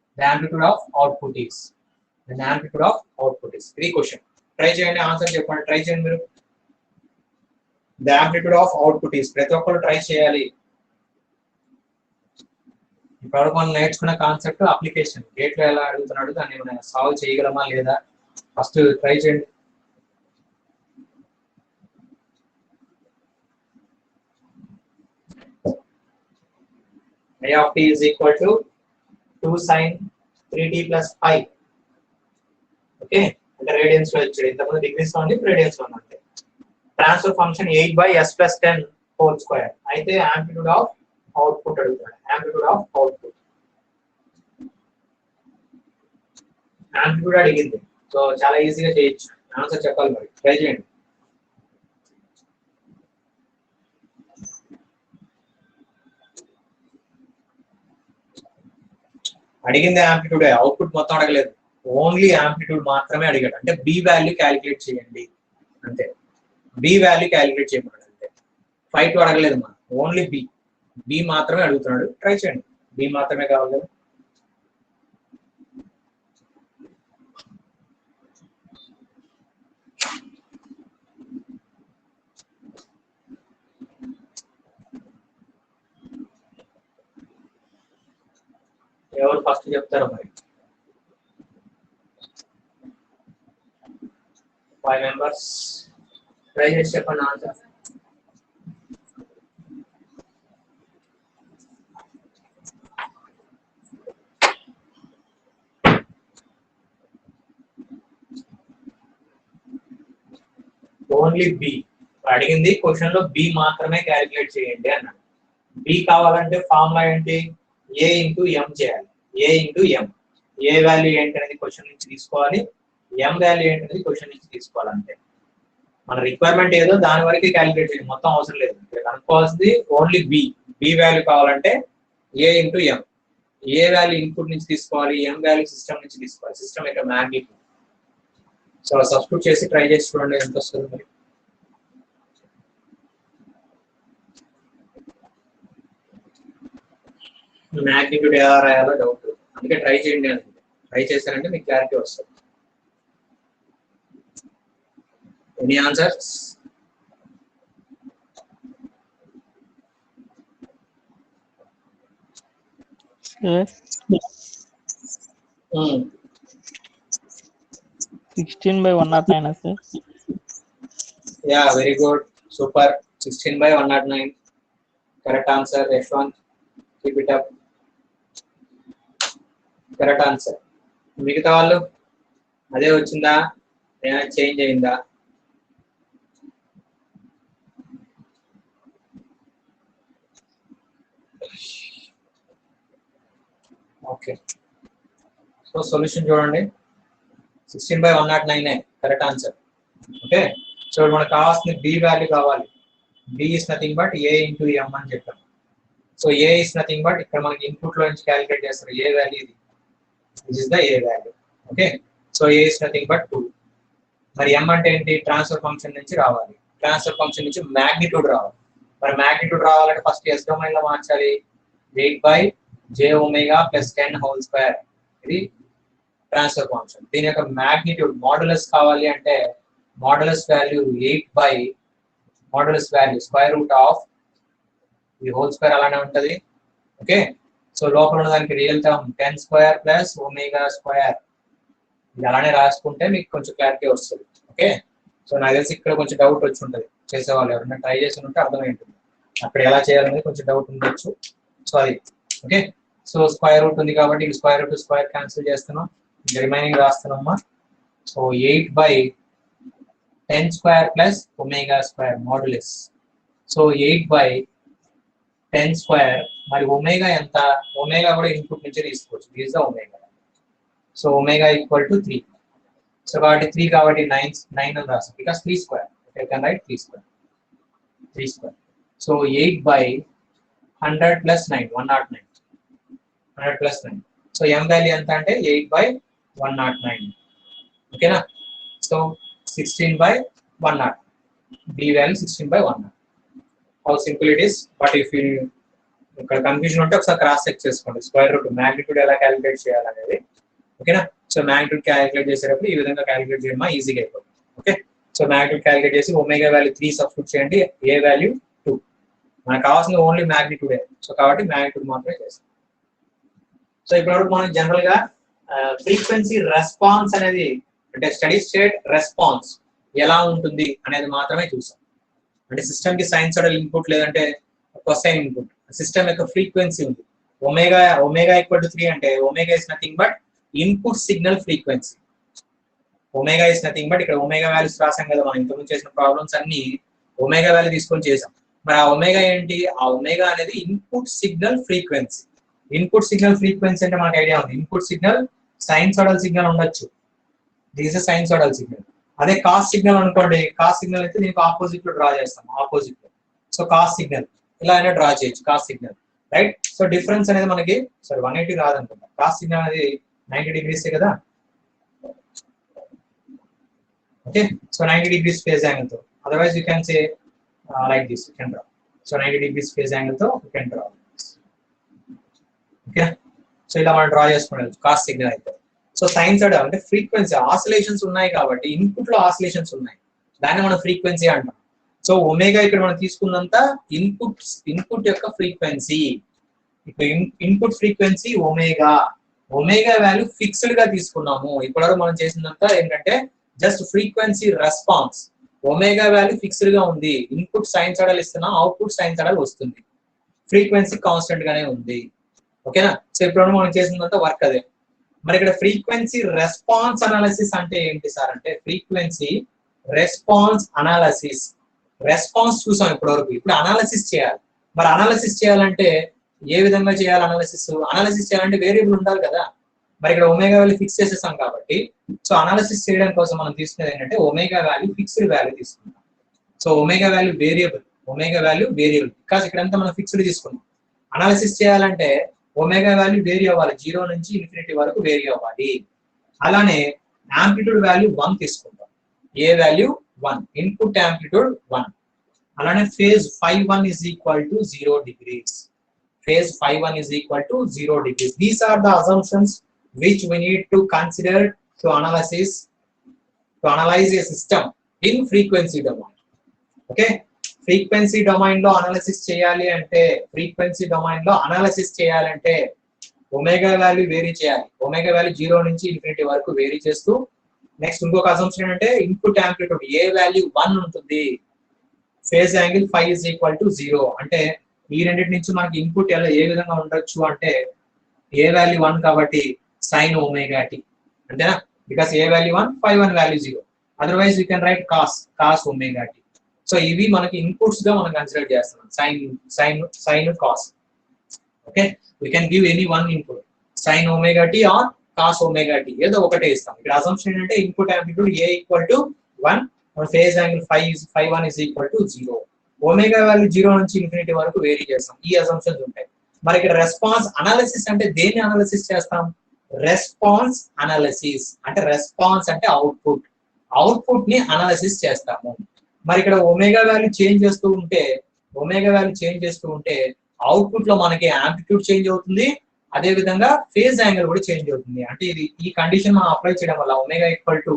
the amplitude of output is. Three question. Try చేయండి, ఆన్సర్ చెప్పండి. ట్రై చేయండి మీరు. The amplitude of output is. ప్రతి ఒక్కరు ట్రై చేయాలి. ఇప్పుడు మనం నేర్చుకున్న కాన్సెప్ట్ అప్లికేషన్. గేట్ లో ఎలా అడుగుతున్నాడు దాన్ని మనం సాల్వ్ చేయగలమా లేదా ఫస్ట్ ట్రై చేయండి. I of t is equal to 2 sin 3t plus pi. Okay. అంటే రేడియన్స్ లో ఇచ్చాడు. ఇంతకుముందు డిగ్రీస్ లో ఉంది, రేడియన్స్ లో ఉంది. Transfer function 8 by s plus 10 whole square. అయితే యాంప్లిట్యూడ్ ఆఫ్ అవుట్పుట్ అడుగుతాడు. యాంప్లిట్యూడ్ ఆఫ్ అవుట్పుట్ యాంప్లిట్యూడ్ అడిగింది, సో చాలా ఈజీగా చేయొచ్చు. ఆన్సర్ చెప్పాలి మరి, ట్రై చేయండి. అడిగింది యాంప్లిట్యూడ్, అవుట్పుట్ మొత్తం అడగలేదు, ఓన్లీ యాంప్లిట్యూడ్ మాత్రమే అడిగాడు. అంటే బి వాల్యూ క్యాలిక్యులేట్ చేయండి అంతే, బి వాల్యూ క్యాలిక్యులేట్ చేయమన్నాడు అంతే. 5 అడగలేదు మనం, ఓన్లీ బి మాత్రమే అడుగుతున్నాడు. ట్రై చేయండి, బి మాత్రమే కావాలి కదా. ఎవరు ఫస్ట్ చెప్తారో మరి? 5 members ట్రై చేసి చెప్పండి ఆన్సర్. ఓన్లీ బి అడిగింది, క్వశ్చన్ లో బి మాత్రమే క్యాలిక్యులేట్ చేయండి అన్నాడు. బి కావాలంటే ఫార్ములా ఏంటి? ఏ ఇంటూ ఎం చేయాలి. ఏ ఇంటూ ఎం, ఏ వాల్యూ ఏంటి అనేది క్వశ్చన్ నుంచి తీసుకోవాలి, ఎం వాల్యూ ఏంటి అనేది క్వశ్చన్ నుంచి తీసుకోవాలి అంతే. మన రిక్వైర్మెంట్ ఏదో దాని వరకు క్యాలిక్యులేట్ చేయాలి, మొత్తం అవసరం లేదు. కనుక్కోవాల్సింది ఓన్లీ బి వాల్యూ కావాలంటే ఏ ఇంటూ ఎం, ఏ వాల్యూ ఇన్పుట్ నుంచి తీసుకోవాలి, ఎం వాల్యూ సిస్టమ్ నుంచి తీసుకోవాలి, సిస్టమ్ యొక్క మ్యాగ్నిట్యూడ్. సో సబ్స్టిట్యూట్ చేసి ట్రై చేసి చూడండి ఎంత వస్తుంది మరి. మ్యాగ్నిట్యూడ్ ఎలా రాయాలో డౌట్, అందుకే ట్రై చేయండి అని. ట్రై చేశారంటే మీకు క్లారిటీ వస్తుంది. Any answers? Yes. 16/109 sir. Yeah, very good, super. 16/109 correct answer. Yashwant, keep it up. Correct answer. మిగతా వాళ్ళు అదే వచ్చిందా, ఏమైనా చేంజ్ అయిందా? ఓకే, సో సొల్యూషన్ చూడండి. 16/109 కరెక్ట్ ఆన్సర్. ఓకే, సో మనకు కావాల్సిన బి వాల్యూ కావాలి. B is nothing but A into M అని చెప్పాము. So A is nothing but ఇక్కడ మనకి ఇన్పుట్ లో నుంచి క్యాలిక్యులేట్ చేస్తారు ఏ వాల్యూ ఇది. This is the A value. Okay, so A is nothing but 2. మరి M అంటే ఏంటి? ట్రాన్స్ఫర్ ఫంక్షన్ నుంచి రావాలి, ట్రాన్స్ఫర్ ఫంక్షన్ నుంచి మ్యాగ్నిట్యూడ్ రావాలి. మరి మ్యాగ్నిట్యూడ్ రావాలంటే ఫస్ట్ S డొమైన్ లో మార్చాలి. 8/j⍵ + 10² ఇది ట్రాన్స్ఫర్ ఫంక్షన్. దీని యొక్క మ్యాగ్నిట్యూడ్ మాడ్యులస్ కావాలి అంటే మాడ్యులస్ వాల్యూ 8 మాడ్యులస్ వాల్యూ √, ఈ హోల్ స్క్వేర్ అలానే ఉంటది. ఓకే, సో లోపల ఉన్న దానికి రియల్ టర్మ్ 10² + ω². ఇది అలానే రాసుకుంటే మీకు కొంచెం క్లారిటీ వస్తుంది. ఓకే, సో నాకు తెలిసి ఇక్కడ కొంచెం డౌట్ వచ్చి ఉంటుంది, చేసేవాళ్ళు ఎవరైనా ట్రై చేసి ఉంటే అర్థమై ఉంటుంది. అక్కడ ఎలా చేయాలనేది కొంచెం డౌట్ ఉండొచ్చు. సో అది ఓకే, సో స్క్వేర్ రూట్ ఉంది కాబట్టి ఇది స్క్వేర్ రూట్ స్క్వేర్ క్యాన్సిల్ చేస్తున్నాం, రిమైనింగ్ రాస్తున్నామా. So 8/10² + ω² modulus. సో 8/10², మరి ఒమేగా ఎంత? ఒమేగా కూడా ఇన్పుట్ నుంచి తీసుకోవచ్చు, this the omega. So omega = 3. So కాబట్టి 3 కాబట్టి 9 అని రాస్తాం, because 3². Okay, can write 3². So 8/100 + 9 109, 100 + 9. సో m వాల్యూ ఎంత అంటే 8/109. ఓకేనా, so 16/100, b value 16/100. How simple it is. But if you ఇక్కడ కన్ఫ్యూజన్ ఉంటే ఒకసారి క్రాస్ చెక్ చేసుకోండి, స్క్వేర్ రూట్ మ్యాగ్నిట్యూడ్ ఎలా క్యాలిక్యులేట్ చేయాలనేది. ఓకేనా, సో మ్యాగ్నిట్యూడ్ క్యాలిక్యులేట్ చేసేటప్పుడు ఈ విధంగా క్యాలిక్యులేట్ చేయడం ఈజీగా అయిపోతుంది. ఓకే, సో మ్యాగ్నిట్యూడ్ క్యాలిక్యులేట్ చేసి ఒమేగా వాల్యూ 3 సబ్స్టిట్యూట్ చేయండి, ఏ వాల్యూ 2. మనకు కావాల్సింది ఓన్లీ మ్యాగ్నిట్యూడే, సో కాబట్టి మ్యాగ్నిట్యూడ్ మాత్రమే చేస్తాం. సో ఇప్పుడు మనం జనరల్ గా ఫ్రీక్వెన్సీ రెస్పాన్స్ అనేది, అంటే స్టడీ స్టేట్ రెస్పాన్స్ ఎలా ఉంటుంది అనేది మాత్రమే చూసాం. అంటే సిస్టమ్ కి సైనూసోయిడల్ ఇన్పుట్ లేదంటే కొసైన్ ఇన్పుట్, సిస్టమ్ యొక్క ఫ్రీక్వెన్సీ ఉంది. ఒమేగా = 3 అంటే omega is nothing but input signal frequency. Omega is nothing but ఇక్కడ ఒమేగా వాల్యూస్ రాసాం కదా మనం ఇంతకుముందు చేసిన ప్రాబ్లమ్స్ అన్ని ఒమేగా వాల్యూ తీసుకొని చేసాం. మరి ఆ ఒమేగా ఏంటి? ఆ ఒమేగా అనేది input signal frequency. Input signal frequency అంటే మనకు ఐడియా ఉంది, ఇన్పుట్ సిగ్నల్ సైన్సోయిడల్ సిగ్నల్ ఉండొచ్చు. This is sinusoidal signal. అదే కాస్ సిగ్నల్ అనుకోండి, కాస్ సిగ్నల్ అయితే దీనికి ఆపోజిట్ లో డ్రా చేస్తాం, ఆపోజిట్ లో. సో కాస్ సిగ్నల్ ఇలా అయినా డ్రా చేయొచ్చు, cos signal, right. So difference అనేది మనకి 180 రాదనుకుంటా. కాస్ సిగ్నల్ అనేది 90 degrees కదా. Okay, so 90 degrees phase angle తో, otherwise you can say like this, you can draw. So 90 degrees phase angle తో you can draw. Okay, so ఇలా మనం డ్రా చేసుకునేది కాస్ సిగ్నల్ అయితే. సో సైన్సోయిడల్ అంటే ఫ్రీక్వెన్సీ ఆసిలేషన్స్ ఉన్నాయి కాబట్టి, ఇన్పుట్ లో ఆసిలేషన్స్ ఉన్నాయి, దాన్ని మనం ఫ్రీక్వెన్సీ అంటాం. సో ఒమేగా ఇక్కడ మనం తీసుకున్నంత ఇన్పుట్ యొక్క ఫ్రీక్వెన్సీ. ఇప్పుడు input frequency omega, omega value fixed గా తీసుకున్నాము. ఇప్పటివరకు మనం చేసినంత ఏంటంటే just frequency response. Omega value fixed గా ఉంది, ఇన్పుట్ సైన్సోయిడల్ ఇస్తున్నాం, అవుట్పుట్ సైన్సోయిడల్ వస్తుంది, ఫ్రీక్వెన్సీ కాన్స్టెంట్ గానే ఉంది. ఓకేనా. సో ఇప్పుడు మనం చేసినంత వర్క్ అదే. మరి ఇక్కడ ఫ్రీక్వెన్సీ రెస్పాన్స్ అనాలిసిస్ అంటే ఏంటి సార్ అంటే, ఫ్రీక్వెన్సీ రెస్పాన్స్ అనాలిసిస్. రెస్పాన్స్ చూసాం ఇప్పటివరకు, ఇప్పుడు అనాలిసిస్ చేయాలి. మరి అనాలిసిస్ చేయాలంటే ఏ విధంగా చేయాలి? అనాలిసిస్ చేయాలంటే వేరియబుల్ ఉండాలి కదా. మరి ఇక్కడ ఒమేగా వాల్యూ ఫిక్స్ చేసేసాం కాబట్టి, సో అనాలిసిస్ చేయడం కోసం మనం తీసుకునేది ఏంటంటే ఒమేగా వాల్యూ ఫిక్స్డ్ వాల్యూ తీసుకుంటాం. So omega value variable, because ఇక్కడంతా మనం ఫిక్స్డ్ తీసుకున్నాం. అనాలిసిస్ చేయాలంటే ఒమేగా వాల్యూ వేరీ అవ్వాలి, 0 నుంచి ఇన్ఫినిటీ వరకు వేరీ అవ్వాలి. అలానే యాంప్లిట్యూడ్ వాల్యూ 1 తీసుకుంటాం, ఏ వాల్యూ 1, ఇన్పుట్ యాంప్లిట్యూడ్ 1. అలానే phase φ1 is equal to 0 degrees. Phase φ1 is equal to 0 degrees. These are the assumptions which we need to consider to analyze a system in frequency domain. Okay, frequency domain లో అనాలిసిస్ చేయాలి అంటే, ఒమేగా వాల్యూ వేరీ చేయాలి. ఒమేగా వాల్యూ 0 నుంచి ఇన్ఫినిటీ వరకు వేరీ చేస్తూ, నెక్స్ట్ ఇంకొక అసంప్షన్ ఏంటంటే ఇన్పుట్ యాంప్లిట్యూడ్ ఏ వాల్యూ 1 ఉంటుంది, phase angle φ is equal to 0. అంటే ఈ రెండింటి నుంచి మనకి ఇన్పుట్ ఏ విధంగా ఉండొచ్చు అంటే, ఏ వాల్యూ 1 కాబట్టి సైన్ ఒమేగా టీ, అంతేనా. Because A value 1, φ1 value 0. Otherwise you can write cos omega T. So ఇవి మనకి ఇన్పుట్స్ గా మనం కన్సిడర్ చేస్తున్నాం, sine cos. Okay, we can give any one input, sine omega T or cos omega T, ఏదో ఒకటే ఇస్తాం. ఇక్కడ అసంప్షన్ ఏంటంటే input amplitude A equal to 1, phase angle φ1 is equal to 0. Omega value 0 నుంచి ఇన్ఫినిటీ వరకు వేరీ చేస్తాం. ఈ అసంప్షన్స్ ఉంటాయి. మరి ఇక్కడ రెస్పాన్స్ అనాలిసిస్ అంటే దేన్ని అనాలిసిస్ చేస్తాం? రెస్పాన్స్ అనాలిసిస్ అంటే, రెస్పాన్స్ అంటే అవుట్పుట్ ని అనాలిసిస్ చేస్తాము. మరి ఇక్కడ ఒమేగా వాల్యూ చేంజ్ చేస్తూ ఉంటే అవుట్పుట్ లో మనకి యాంప్లిట్యూడ్ చేంజ్ అవుతుంది, అదే విధంగా ఫేజ్ యాంగిల్ కూడా చేంజ్ అవుతుంది. అంటే ఇది ఈ కండిషన్ మనం అప్లై చేయడం వల్ల, omega equal to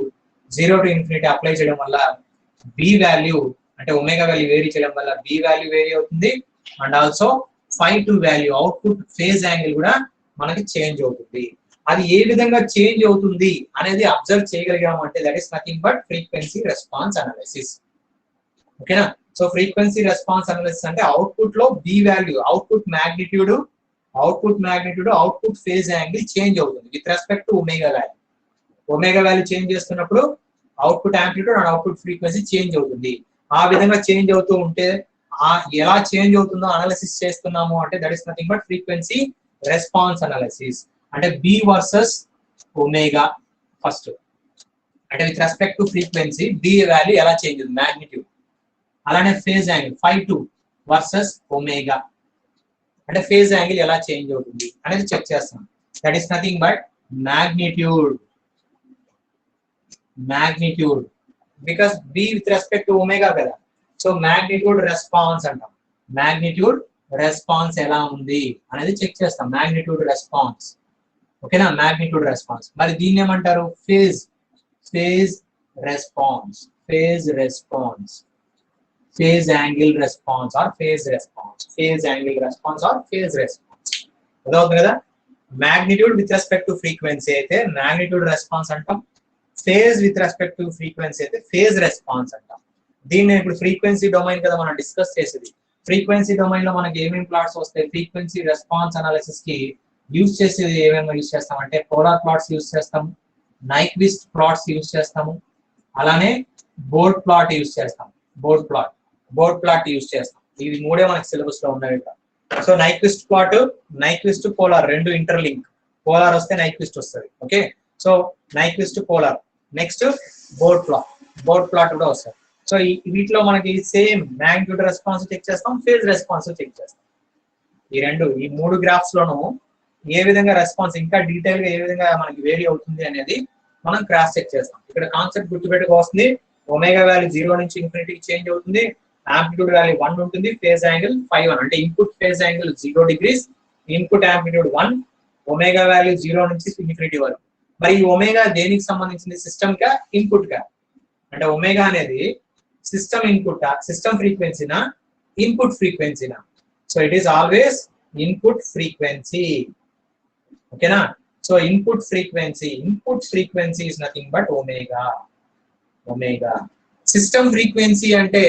0 to infinity apply చేయడం వల్ల బి వాల్యూ అంటే ఒమేగా వాల్యూ వేరీ చేయడం వల్ల బి వాల్యూ వేరీ అవుతుంది, and also φ2 value output phase angle కూడా మనకి చేంజ్ అవుతుంది. అది ఏ విధంగా చేంజ్ అవుతుంది అనేది అబ్జర్వ్ చేయగలిగాము అంటే that is nothing but frequency response analysis. ఓకేనా. సో ఫ్రీక్వెన్సీ రెస్పాన్స్ అనాలిసిస్ అంటే అవుట్పుట్ లో B value, output magnitude, output phase angle change అవుతుంది with respect to omega value. Omega value change చేస్తున్నప్పుడు output amplitude and output frequency change అవుతుంది. ఆ విధంగా చేంజ్ అవుతూ ఉంటే ఎలా చేంజ్ అవుతుందో అనాలిసిస్ చేస్తున్నాము అంటే that is nothing but frequency response analysis. అంటే బి వర్సెస్ ఒమేగా ఫస్ట్, అంటే with respect to frequency b value ఎలా చేంజ్ అవుతుంది, మ్యాగ్నిట్యూడ్. అలానే ఫేజ్ యాంగిల్ φ2 వర్సెస్ ఒమేగా, అంటే ఫేజ్ యాంగిల్ ఎలా చేంజ్ అవుతుంది అనేది చెక్ చేస్తాం. That is nothing but magnitude because b with respect to omega కదా. సో మ్యాగ్నిట్యూడ్ రెస్పాన్స్ అంటాం, మ్యాగ్నిట్యూడ్ రెస్పాన్స్ ఎలా ఉంది అనేది చెక్ చేస్తాం, మ్యాగ్నిట్యూడ్ రెస్పాన్స్. ఓకేనా, మ్యాగ్నిట్యూడ్ రెస్పాన్స్. మరి దీన్ని ఏమంటారు? Phase response, phase angle response or phase response. అదవుతుంది కదా. Magnitude with respect to frequency అయితే మ్యాగ్నిట్యూడ్ రెస్పాన్స్ అంటాం, phase with respect to frequency అయితే ఫేజ్ రెస్పాన్స్ అంటాం. దీన్ని ఇప్పుడు ఫ్రీక్వెన్సీ డొమైన్ కదా మనం డిస్కస్ చేసేది. ఫ్రీక్వెన్సీ డొమైన్ లో మనకి ఏమేమి ప్లాట్స్ వస్తాయి? ఫ్రీక్వెన్సీ రెస్పాన్స్ అనాలిసిస్ కి యూజ్ చేసేది ఏమేమి యూజ్ చేస్తాం అంటే పోలార్ ప్లాట్స్ యూజ్ చేస్తాము, నైక్విస్ట్ ప్లాట్స్ యూజ్ చేస్తాము, అలానే బోర్డ్ ప్లాట్ యూజ్ చేస్తాం. ఇవి మూడే మనకి సిలబస్ లో ఉన్నాయి. సో నైక్విస్ట్ పోలార్ రెండు ఇంటర్లింక్, పోలార్ వస్తే నైక్విస్ట్ వస్తుంది. Okay, so Nyquist polar. Next board plot కూడా వస్తుంది. సో వీటిలో మనకి సేమ్ మ్యాగ్నిట్యూడ్ రెస్పాన్స్ చెక్ చేస్తాం, ఫేజ్ రెస్పాన్స్ చెక్ చేస్తాం. ఈ మూడు గ్రాఫ్స్ లోనూ ఏ విధంగా రెస్పాన్స్ ఇంకా డీటెయిల్ గా ఏ విధంగా మనకి వేరీ అవుతుంది అనేది మనం క్రాస్ చెక్ చేస్తాం. ఇక్కడ కాన్సెప్ట్ గుర్తుపెట్టుకోవాల్సింది, ఒమేగా వాల్యూ 0 నుంచి ఇన్ఫినిటీకి చేంజ్ అవుతుంది, ఆంప్లిట్యూడ్ వాల్యూ 1 ఉంటుంది, ఫేజ్ యాంగిల్ ∅1 అంటే input phase angle 0 degrees, input amplitude 1, omega value 0 నుంచి ఇన్ఫినిటీ వరకు. మరి ఈ ఒమేగా దేనికి సంబంధించింది? సిస్టమ్ కా ఇన్పుట్ కా? అంటే ఒమేగా అనేది సిస్టమ్ ఇన్పుట్, సిస్టమ్ ఫ్రీక్వెన్సీనా, ఇన్పుట్ ఫ్రీక్వెన్సీనా? So it is always input frequency. ఓకేనా? So input frequency is nothing but omega. System frequency అంటే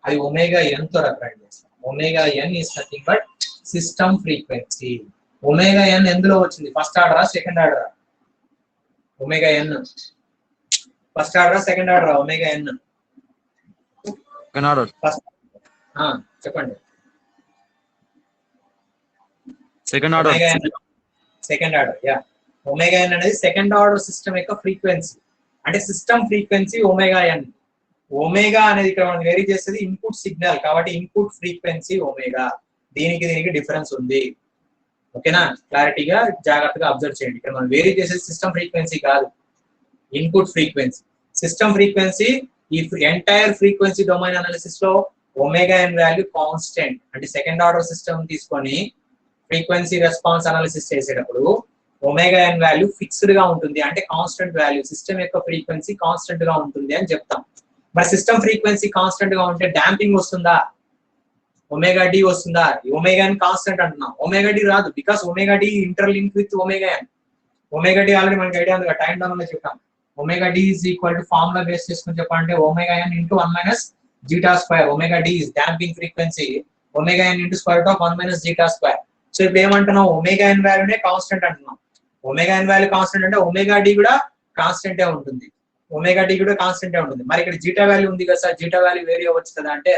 అది ఒమేగా n తో రిప్రజెంట్ చేస్తాం. Omega n is nothing but system frequency. Omega n ఎందులో వచ్చింది? ఫస్ట్ ఆర్డరా సెకండ్ ఆర్డరా? ఒమేగా n ఫస్ట్ ఆర్డరా సెకండ్ ఆర్డరా? Omega n second order. చెప్పండి. Second order. Second order, yeah. Omega n అనేది సెకండ్ ఆర్డర్ సిస్టమ్ యొక్క ఫ్రీక్వెన్సీ. అంటే system frequency omega n. Omega అనేది ఇక్కడ మనం వేరీ చేసేది ఇన్పుట్ సిగ్నల్ కాబట్టి ఇన్పుట్ ఫ్రీక్వెన్సీ ఒమేగా. దీనికి డిఫరెన్స్ ఉంది. ఓకేనా? క్లారిటీగా జాగ్రత్తగా అబ్జర్వ్ చేయండి. ఇక్కడ మనం వేరీ చేసేది సిస్టమ్ ఫ్రీక్వెన్సీ కాదు, ఇన్పుట్ ఫ్రీక్వెన్సీ. సిస్టమ్ ఫ్రీక్వెన్సీ ఈ ఎంటైర్ ఫ్రీక్వెన్సీ డొమైన్ అనాలిసిస్ లో ఒమేగా n వాల్యూ కాన్స్టెంట్. అంటే సెకండ్ ఆర్డర్ సిస్టమ్ తీసుకొని ఫ్రీక్వెన్సీ రెస్పాన్స్ అనాలిసిస్ చేసేటప్పుడు ఒమేగా n వాల్యూ ఫిక్స్డ్ గా ఉంటుంది, అంటే కాన్స్టెంట్ వాల్యూ. సిస్టమ్ యొక్క ఫ్రీక్వెన్సీ కాన్స్టెంట్ గా ఉంటుంది అని చెప్తాం. మరి సిస్టమ్ ఫ్రీక్వెన్సీ కాన్స్టెంట్ గా ఉంటే డాంపింగ్ వస్తుందా? ఒమేగా డి వస్తుందా? ఒమేగా n కాన్స్టెంట్ అంటున్నాం, ఒమేగా డి రాదు. Because omega D interlink with omega n. Omega D already మనకి ఐడియా ఉంది, టైం డౌన్ లో చెప్పాం. Omega D is equal to formula base చేసుకుని చెప్పాలంటే omega n into 1 minus zeta square. Omega D is damping frequency, omega n into square root of 1 minus zeta square. So ఇప్పుడు ఏమంటున్నాం? ఒమేగా n వాల్యూనే కాన్స్టెంట్ అంటున్నాం. ఒమేగా n వాల్యూ కాన్స్టెంట్ అంటే ఒమేగా డి కూడా కాన్స్టెంటే ఉంటుంది. మరి ఇక్కడ జీటా వాల్యూ ఉంది కదా సార్, జీటా వాల్యూ వేరీ అవ్వచ్చు కదా అంటే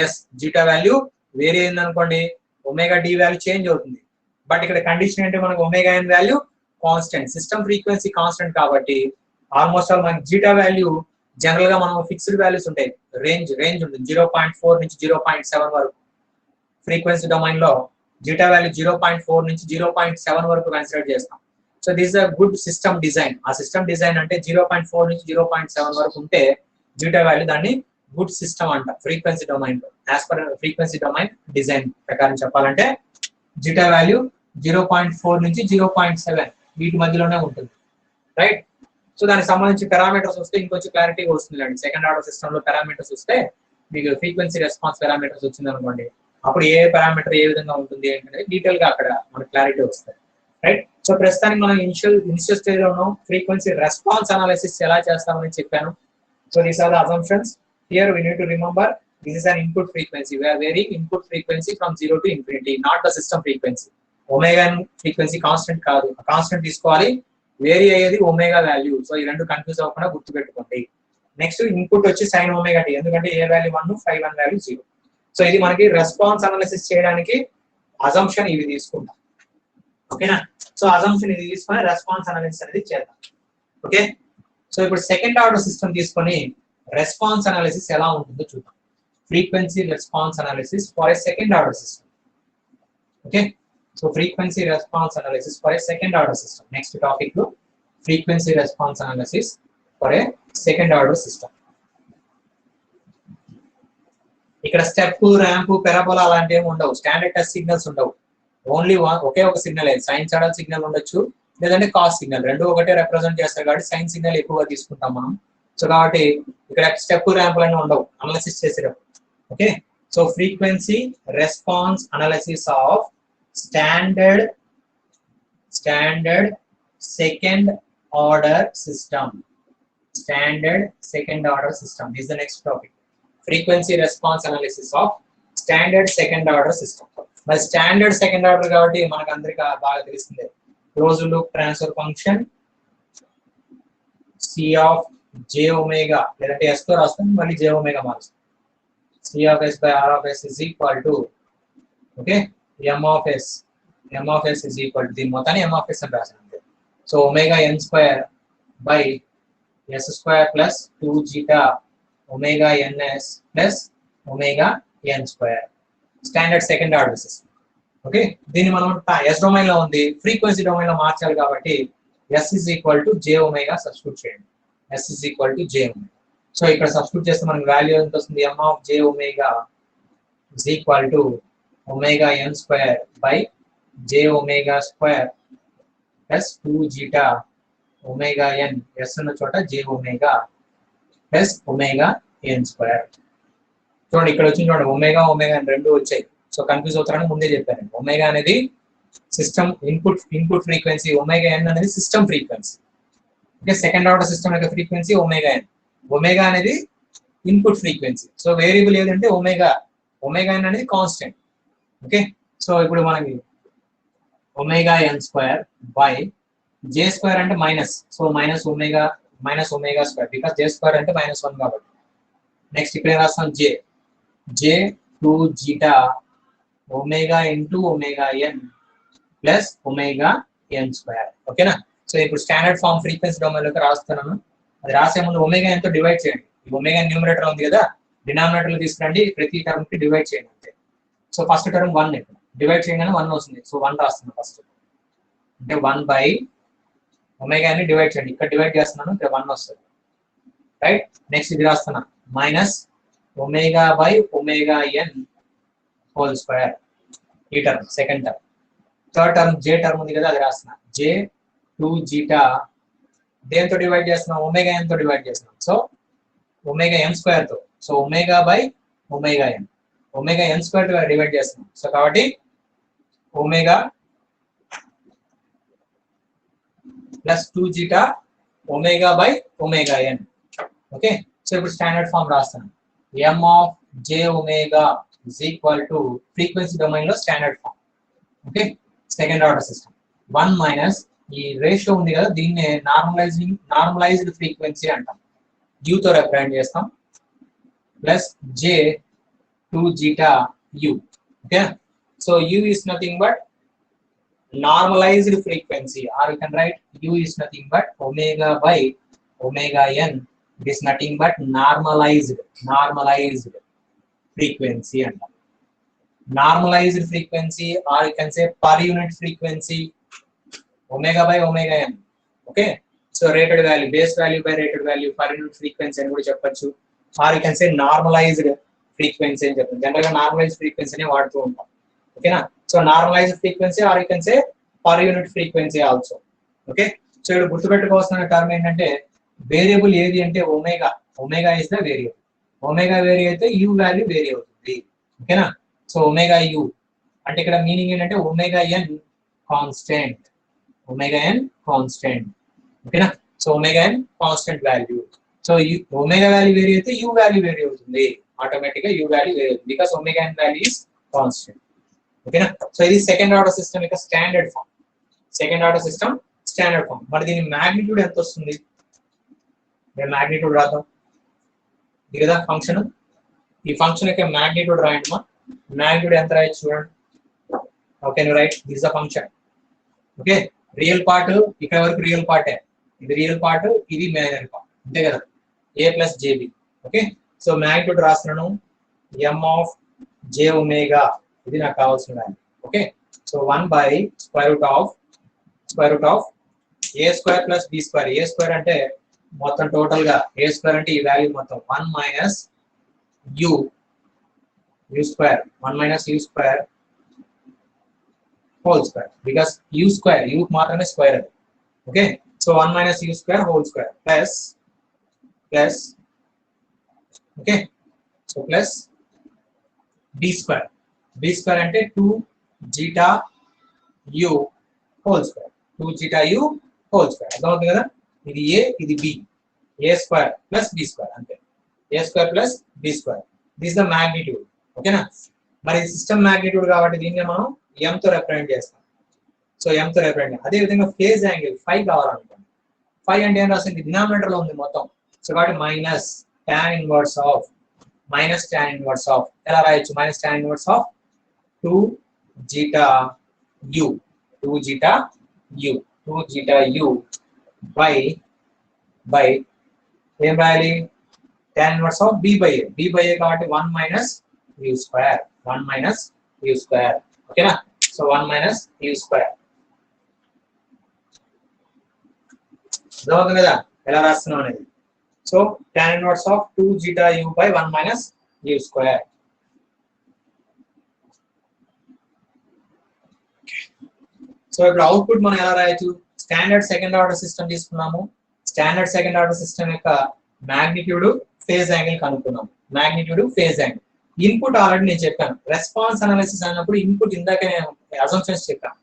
ఎస్, జీటా వాల్యూ వేరీ అయింది అనుకోండి, ఒమేగా డి వాల్యూ చేంజ్ అవుతుంది. బట్ ఇక్కడ కండిషన్ అంటే మనకు omega n value constant, system frequency constant కాబట్టి ఆల్మోస్ట్ ఆల్ మనకి జీటా వాల్యూ జనరల్ గా మనం ఫిక్స్డ్ వాల్యూస్ ఉంటాయి, రేంజ్ ఉంటుంది 0.4 నుంచి 0.7 వరకు. ఫ్రీక్వెన్సీ డొమైన్ లో జీటా వాల్యూ 0.4 నుంచి 0.7 వరకు కన్సిడర్ చేస్తాం. So this is a good system design. ఆ సిస్టమ్ డిజైన్ అంటే 0.4 నుంచి 0.7 వరకు ఉంటే జీటా వాల్యూ, దాన్ని గుడ్ సిస్టమ్ అంట ఫ్రీక్వెన్సీ డొమైన్ లో. As per frequency domain design ప్రకారం చెప్పాలంటే జీటా వాల్యూ 0.4 నుంచి 0.7 వీటి మధ్యలోనే ఉంటుంది, రైట్? సో దానికి సంబంధించి పారామీటర్స్ వస్తే ఇంకొంచెం క్లారిటీగా వస్తుంది అండి. సెకండ్ ఆర్డర్ సిస్టమ్ లో పారామీటర్స్ వస్తే మీకు ఫ్రీక్వెన్సీ రెస్పాన్స్ పారామీటర్స్ వచ్చింది అనుకోండి, అప్పుడు ఏ పారామీటర్ ఏ విధంగా ఉంటుంది ఏంటనేది డీటెయిల్ గా అక్కడ మనకు క్లారిటీ వస్తుంది, రైట్? సో ప్రస్తుతానికి మనం ఇనిషియల్ స్టేజ్ లో ఉన్నాం. ఫ్రీక్వెన్సీ రెస్పాన్స్ అనాలిసిస్ ఎలా చేస్తామని చెప్పాను. So these are the assumptions. Here we need to remember this is an input frequency. We are varying input frequency from 0 to infinity, not the system frequency. Omega frequency constant కాదు, కాన్స్టెంట్ తీసుకోవాలి, వేరీ అయ్యేది ఒమేగా వాల్యూ. సో ఈ రెండు కన్ఫ్యూజ్ అవ్వకుండా గుర్తుపెట్టుకోండి. నెక్స్ట్ ఇన్పుట్ వచ్చి సైన్ ఒమేగా టీ, ఎందుకంటే ఏ వాల్యూ 1, ∅1 వాల్యూ 0. సో ఇది మనకి రెస్పాన్స్ అనాలిసిస్ చేయడానికి అజంప్షన్ ఇవి తీసుకుంటాం. ఓకేనా? సో అజంప్షన్ ఇది తీసుకొని రెస్పాన్స్ అనాలిసిస్ అనేది చేద్దాం. ఓకే, సో ఇప్పుడు సెకండ్ ఆర్డర్ సిస్టమ్ తీసుకొని రెస్పాన్స్ అనాలిసిస్ ఎలా ఉంటుందో చూద్దాం. Frequency response analysis for a second order system. Okay, so frequency response analysis for a second order system. Next topic లో frequency response analysis for a second order system. ఇక్కడ స్టెప్, ర్యాంప్, పెరాబోలా అలాంటివి ఉండవు, స్టాండర్డ్ టెస్ట్ సిగ్నల్స్ ఉండవు. ఓన్లీ ఒకే ఒక సిగ్నల్, సైన్ సడల్ సిగ్నల్ ఉండొచ్చు, లేదంటే కాస్ సిగ్నల్, రెండు ఒకటే రిప్రజెంట్ చేస్తారు కాబట్టి సైన్ సిగ్నల్ ఎక్కువగా తీసుకుంటాం మనం. సో కాబట్టి ఇక్కడ స్టెప్, ర్యాంప్ అన్నీ ఉండవు అనాలిసిస్ చేసేటప్పుడు. Okay, so frequency response analysis of standard second order system. Standard second order system is the next topic. Frequency response analysis of standard second order system. మరి స్టాండర్డ్ సెకండ్ ఆర్డర్ కాబట్టి మనకు అందరికి బాగా తెలిసిందే, close loop transfer function C of J omega, లేదంటే ఎస్ తో రాస్తాం, మళ్ళీ జే ఒమేగా మారుస్తాం. C of S by R of S is equal to, okay, M of S is equal to, దీని మొత్తాన్ని ఎం ఆఫ్ ఎస్ అని రాసాను. So omega N square by S square plus 2 zeta omega N S plus omega N square. Standard second order system. Okay, దీన్ని మనం ఎస్ డొమైన్ లో ఉంది, ఫ్రీక్వెన్సీ డొమైన్ లో మార్చాలి కాబట్టి S is equal to J omega substitute చేయండి. S is equal to J omega. So ఇక్కడ సబ్స్టిట్యూట్ చేస్తే మనకి వాల్యూ ఎంత వస్తుంది? M of J omega is equal to omega N square by J omega square plus 2 zeta omega N, S ఉన్న చోట J omega plus omega N square. చూడండి ఇక్కడ వచ్చింది, చూడండి ఒమేగా ఒమేగా అని రెండు వచ్చాయి. సో కన్ఫ్యూజ్ అవుతారని ముందే చెప్పాను. ఒమేగా అనేది system input frequency, omega N అనేది system frequency. Okay, second order system యొక్క ఫ్రీక్వెన్సీ ఒమేగా ఎన్. ఒమేగా అనేది ఇన్పుట్ ఫ్రీక్వెన్సీ. సో వేరియబుల్ ఏదంటే ఒమేగా, ఒమేగా ఎన్ అనేది కాన్స్టెంట్. ఓకే, సో ఇప్పుడు మనకి omega N square by J square అంటే minus, so minus omega square, because J square అంటే -1 కాబట్టి. నెక్స్ట్ ఇక్కడ రాస్తాం J 2 zeta omega into omega N plus omega N square. ఓకేనా? సో ఇప్పుడు స్టాండర్డ్ ఫామ్ ఫ్రీక్వెన్సీ డొమైన్లోకి రాస్తున్నాను. అది రాసే ముందు ఒమేగా ఎంతో డివైడ్ చేయండి. ఈ ఒమేగా న్యూమరేటర్ ఉంది కదా, డినామినేటర్ లో తీసుకురండి, ప్రతి టర్మ్ కి డివైడ్ చేయండి అంతే. సో ఫస్ట్ టర్మ్ 1 ఇక్కడ డివైడ్ చేయగానే 1 వస్తుంది. సో 1 రాస్తున్నాను ఫస్ట్, అంటే 1 బై ఒమేగా ని డివైడ్ చేయండి. ఇక్కడ డివైడ్ చేస్తున్నాను, ఇక్కడ 1 వస్తుంది. రైట్, నెక్స్ట్ ఇది రాస్తున్నా minus omega by omega N whole square. ఈ term second term. Third term J term ఉంది కదా, అది రాస్తున్నా జే 2 జీటా దేంతో డివైడ్ చేస్తున్నాం? ఒమేగా ఎన్ తో డివైడ్ చేస్తున్నాం. సో ఒమేగా ఎన్ స్క్వేర్ తో, so omega by omega N, omega N square తో డివైడ్ చేస్తున్నాం. సో కాబట్టి omega plus 2 zeta omega by omega N. Okay, so ఇప్పుడు స్టాండర్డ్ ఫామ్ రాస్తాను. M of J omega is equal to frequency domain లో standard form. Okay, second order system 1 minus ఈ రేషియో ఉంది కదా, దీన్ని నార్మలైజ్డ్ ఫ్రీక్వెన్సీ అంటాం, యూ తో రిప్రజెంట్ చేస్తాం, plus J 2 zeta U. Okay, so U is nothing but normalized frequency, or you can write u is nothing but omega by omega n. It is nothing but normalized frequency and normalized frequency, or you can say per unit frequency, omega by omega n. Okay, so rated value, base value by rated value, per unit frequency అని కూడా చెప్పొచ్చు, or you can say normalized frequency అని చెప్పండి. జనరల్ గా నార్మలైజ్డ్ ఫ్రీక్వెన్సీ ని వాడుతూ ఉంటాం. ఓకేనా? So normalised frequency, or you can say per unit frequency also. Okay, so ఇక్కడ గుర్తుపెట్టుకోవాల్సిన టర్మ్ ఏంటంటే వేరియబుల్ ఏది అంటే omega. Omega is the variable. Omega vary అయితే యూ వాల్యూ వేరీ అవుతుంది. ఓకేనా? సో ఒమేగా యూ అంటే ఇక్కడ మీనింగ్ ఏంటంటే omega N constant, omega N constant. ఓకేనా? So omega N constant value. So omega value vary అయితే యూ వాల్యూ వేరీ అవుతుంది, ఆటోమేటిక్ గా యూ వాల్యూ వేరీ అవుతుంది, because omega N value is constant. ఓకేనా? సో ఇది సెకండ్ ఆర్డర్ సిస్టమ్ యొక్క standard form. Second order system standard form. మరి దీని మ్యాగ్నిట్యూడ్ ఎంత వస్తుంది? నేను మ్యాగ్నిట్యూడ్ రాద్దాం. ఇది కదా ఫంక్షన్, ఈ ఫంక్షన్ యొక్క మ్యాగ్నిట్యూడ్ రాయండి. మ్యాగ్నిట్యూడ్ ఎంత రాయొచ్చు చూడండి. Okay, right, this the function. Okay, real part ఇక్కడ వరకు రియల్ పార్టే, ఇది రియల్ పార్ట్, ఇది ఇమాజినరీ పార్ట్, అంతే కదా, A plus J B. Okay, so magnitude రాస్తున్నాను ఎం ఆఫ్ జే ఒమేగా, ఇది నాకు కావాల్సిన వాల్యూ. Okay, so 1 by square root of A square plus B square. A square అంటే మొత్తం టోటల్ గా, ఏ స్క్వేర్ అంటే ఈ వాల్యూ మొత్తం 1 minus U square, 1 minus U square whole square, because U square, U మాత్రమే స్క్వేర్ అది. Okay, so 1 minus U square whole square plus okay, so plus B square. B square అంటే 2 zeta U whole square, 2 zeta U whole square. అర్థమవుతుంది కదా, ఇది ఏ ఇది B, A square plus B square, అంతే, A square plus B square. This the magnitude. ఓకేనా? మరి సిస్టమ్ మ్యాగ్నిట్యూడ్ కాబట్టి దీన్ని మనం ఎం తో రిప్రజెంట్ చేస్తాం. సో ఎం తో రిప్రజెంట్. అదే విధంగా ఫేజ్ యాంగిల్ 5 కావాలనుకోండి. 5 అంటే ఏం రాసింది? డినామినేటర్ లో ఉంది మొత్తం. సో కాబట్టి మైనస్ tan ఇన్వర్స్ ఆఫ్ ఎలా రాయొచ్చు? Minus tan inverse of 2 zeta you, 2 zeta you. 2 zeta u by ఏం రాయాలి tan inverse of b by a కాబట్టి 1 minus u square ఓకేనా సో 1 minus u square అర్థమవుతుంది కదా ఎలా రాస్తున్నాం అనేది so tan inverse of 2 zeta u by 1 minus u square so ఇప్పుడు అవుట్పుట్ మనం ఎలా రాయొచ్చు స్టాండర్డ్ సెకండ్ ఆర్డర్ సిస్టమ్ తీసుకున్నాము స్టాండర్డ్ సెకండ్ ఆర్డర్ సిస్టమ్ యొక్క మాగ్నిట్యూడ్ ఫేజ్ యాంగిల్ కనుక్కున్నాము magnitude phase angle input already నేను చెప్పాను రెస్పాన్స్ అనాలిసిస్ అన్నప్పుడు ఇన్పుట్ ఇందాక నేను అజంప్షన్స్ చెప్పాను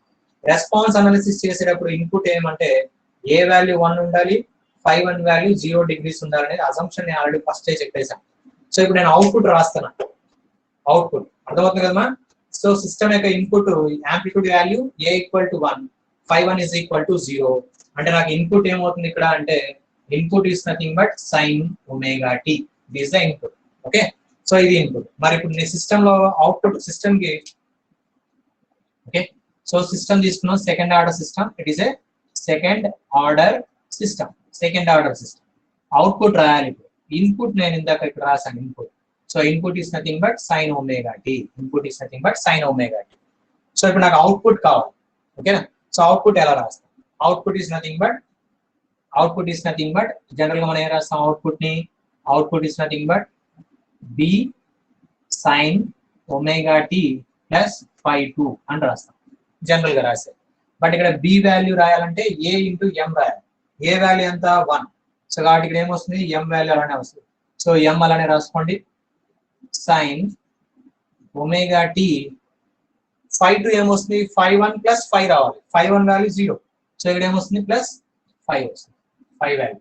రెస్పాన్స్ అనాలిసిస్ చేసేటప్పుడు ఇన్పుట్ ఏమంటే ఏ వాల్యూ 1 ఉండాలి 5 వాల్యూ 0 డిగ్రీస్ ఉండాలి అనేది అజంప్షన్ నేను ఆల్రెడీ ఫస్ట్ చెప్పేశాను సో ఇప్పుడు నేను అవుట్పుట్ రాస్తాను అవుట్పుట్ అర్థమవుతుంది కదమ్మా సో సిస్టమ్ యొక్క input amplitude value a equal to 1 5 is equal to 0 అంటే నాకు ఇన్పుట్ ఏమవుతుంది ఇక్కడ అంటే input is nothing but sin omega t this the input okay so ఇది ఇన్పుట్ మరి ఇప్పుడు నీ సిస్టమ్ లో అవుట్పుట్ సిస్టమ్ కి ఓకే సో సిస్టమ్ తీసుకున్నాం second order system it is A second order system output రాయాలి ఇన్పుట్ నేను ఇందాక ఇక్కడ రాసాను input so input is nothing but sin omega t so ఇప్పుడు నాకు అవుట్పుట్ కావాలి ఓకేనా సో అవుట్పుట్ ఎలా రాస్తాం output is nothing but general గా మనం ఏం రాస్తాం output is nothing but b sin omega t plus 2 అని రాస్తాం జనరల్ గా రాసే బట్ ఇక్కడ b వాల్యూ రాయాలంటే a ఇంటూ m రాయాలి a వాల్యూ ఎంత 1 సో కాబట్టి ఇక్కడ ఏమొస్తుంది m వాల్యూ అలానే వస్తుంది సో m అలానే రాసుకోండి sin omega t 5 ఏమొస్తుంది 1 ప్లస్ 5 రావాలి 1 వాల్యూ 0 సో ఇక్కడ ఏమొస్తుంది ప్లస్ 5 వస్తుంది 5 value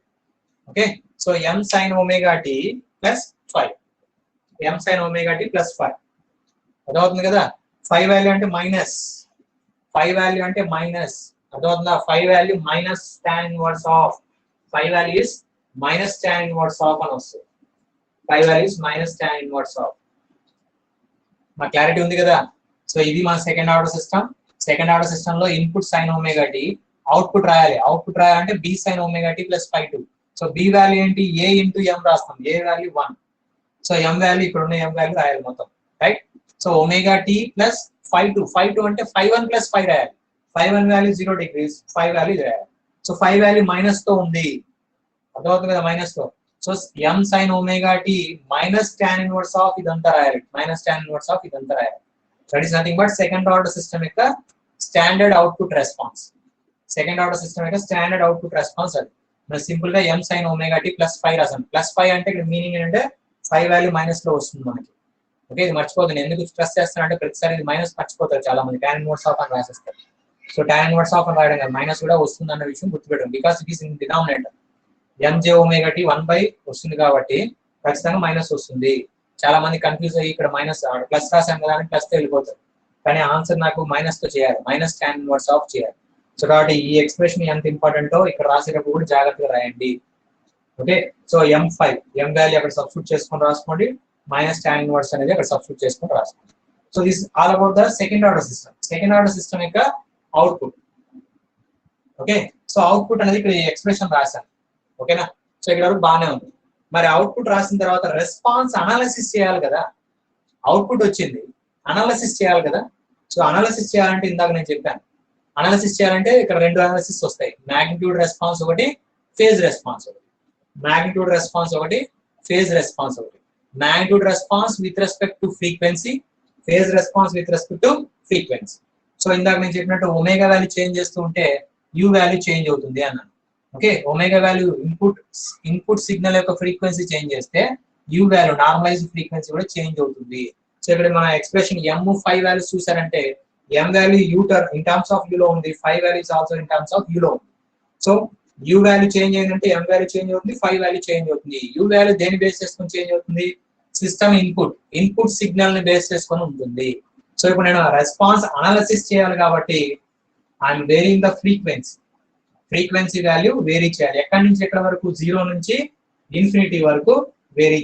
okay so m sin omega t plus 5 m sin omega t plus 5 అర్థమవుతుంది కదా 5 వాల్యూ అంటే మైనస్ అర్థమవుతుందా 5 value minus tan inverse of 5 value is minus tan inverse of అని వస్తుంది 5 value is minus tan inverse of మా క్లారిటీ ఉంది కదా సో ఇది మన సెకండ్ ఆర్డర్ సిస్టమ్ లో input sin omega t output రాయాలంటే b sin omega t plus 2 so b value ఏంటి a ఇంటూ m రాస్తాం a value 1 so m value ఇక్కడ ఉన్న m వాల్యూ రాయాలి మొత్తం right so omega t plus 5 అంటే 1 ప్లస్ 5 రాయాలి 1 వాల్యూ 0 డిగ్రీస్ 5 వాల్యూ రాయాలి సో 5 వాల్యూ మైనస్ తో ఉంది అర్థమవుతుంది కదా మైనస్ తో so m sin omega t minus tan inverse of ఇదంతా రాయాలి that is nothing but second order system యొక్క స్టాండర్డ్ అవుట్పుట్ రెస్పాన్స్ అది మనం సింపుల్ గా m sin omega t plus 5 రాసాను ప్లస్ 5 అంటే ఇక్కడ మీనింగ్ ఏంటంటే 5 వాల్యూ మైనస్ లో వస్తుంది మనకి ఓకే ఇది మర్చిపోతుంది ఎందుకు స్ట్రెస్ చేస్తానంటే ప్రతిసారి ఇది మైనస్ మర్చిపోతారు చాలా మంది tan inverse ఆఫ్ అని రాసేస్తారు సో tan inverse ఆఫ్ అని రాయడం మైనస్ కూడా వస్తుంది అన్న విషయం గుర్తుపెట్టండి because it is in denominator mj omega t 1 by వస్తుంది కాబట్టి ఖచ్చితంగా మైనస్ వస్తుంది చాలా మంది కన్ఫ్యూజ్ అయ్యి ఇక్కడ మైనస్ ప్లస్ రాసాం కదా అని ప్లస్ తో వెళ్ళిపోతారు కానీ ఆన్సర్ నాకు మైనస్ తో చేయాలి మైనస్ tan inverse ఆఫ్ చేయాలి సో కాబట్టి ఈ ఎక్స్ప్రెషన్ ఎంత ఇంపార్టెంటో ఇక్కడ రాసేటప్పుడు కూడా జాగ్రత్తగా రాయండి okay so m5 m value అక్కడ సబ్స్టిట్యూట్ చేసుకొని రాసుకోండి మైనస్ tan inverse అనేది అక్కడ సబ్స్టిట్యూట్ చేసుకొని రాసుకోండి so this all about the second order system యొక్క అవుట్పుట్ ఓకే సో అవుట్పుట్ అనేది ఇక్కడ ఎక్స్ప్రెషన్ రాశాను ఓకేనా సో ఇక్కడ వరకు బాగానే ఉంది మరి అవుట్పుట్ రాసిన తర్వాత రెస్పాన్స్ అనాలిసిస్ చేయాలి కదా అవుట్పుట్ వచ్చింది అనాలిసిస్ చేయాలి కదా సో అనాలిసిస్ చేయాలంటే ఇందాక నేను చెప్పాను అనాలిసిస్ చేయాలంటే ఇక్కడ రెండు అనాలిసిస్ వస్తాయి మాగ్నిట్యూడ్ రెస్పాన్స్ ఒకటి ఫేజ్ రెస్పాన్స్ ఒకటి magnitude response with respect to frequency phase response with respect to frequency so ఇందాక నేను చెప్పినట్టు ఒమేగా వాల్యూ చేంజ్ చేస్తూ ఉంటే యూ వాల్యూ చేంజ్ అవుతుంది అన్నాను okay omega value input signal యొక్క ఫ్రీక్వెన్సీ చేంజ్ చేస్తే యూ వాల్యూ నార్మలైజ్డ్ ఫ్రీక్వెన్సీ కూడా చేంజ్ అవుతుంది సో ఇక్కడ మన ఎక్స్ప్రెషన్ m5 వాల్యూస్ చూసారంటే m value u in terms of u లో ఉంది 5 values also in terms of u లో ఉంది సో u వాల్యూ చేంజ్ అయిందంటే m వాల్యూ చేంజ్ అవుతుంది 5 వాల్యూ చేంజ్ అవుతుంది u వాల్యూ దేని బేస్ చేసుకొని చేంజ్ అవుతుంది సిస్టమ్ ఇన్పుట్ సిగ్నల్ ని బేస్ చేసుకొని ఉంటుంది సో ఇప్పుడు నేను రెస్పాన్స్ అనాలిసిస్ చేయాలి కాబట్టి I'm varying the frequency value vary చేయాలి ఎక్కడి నుంచి ఎక్కడ వరకు 0 నుంచి ఇన్ఫినిటీ వరకు వేరీ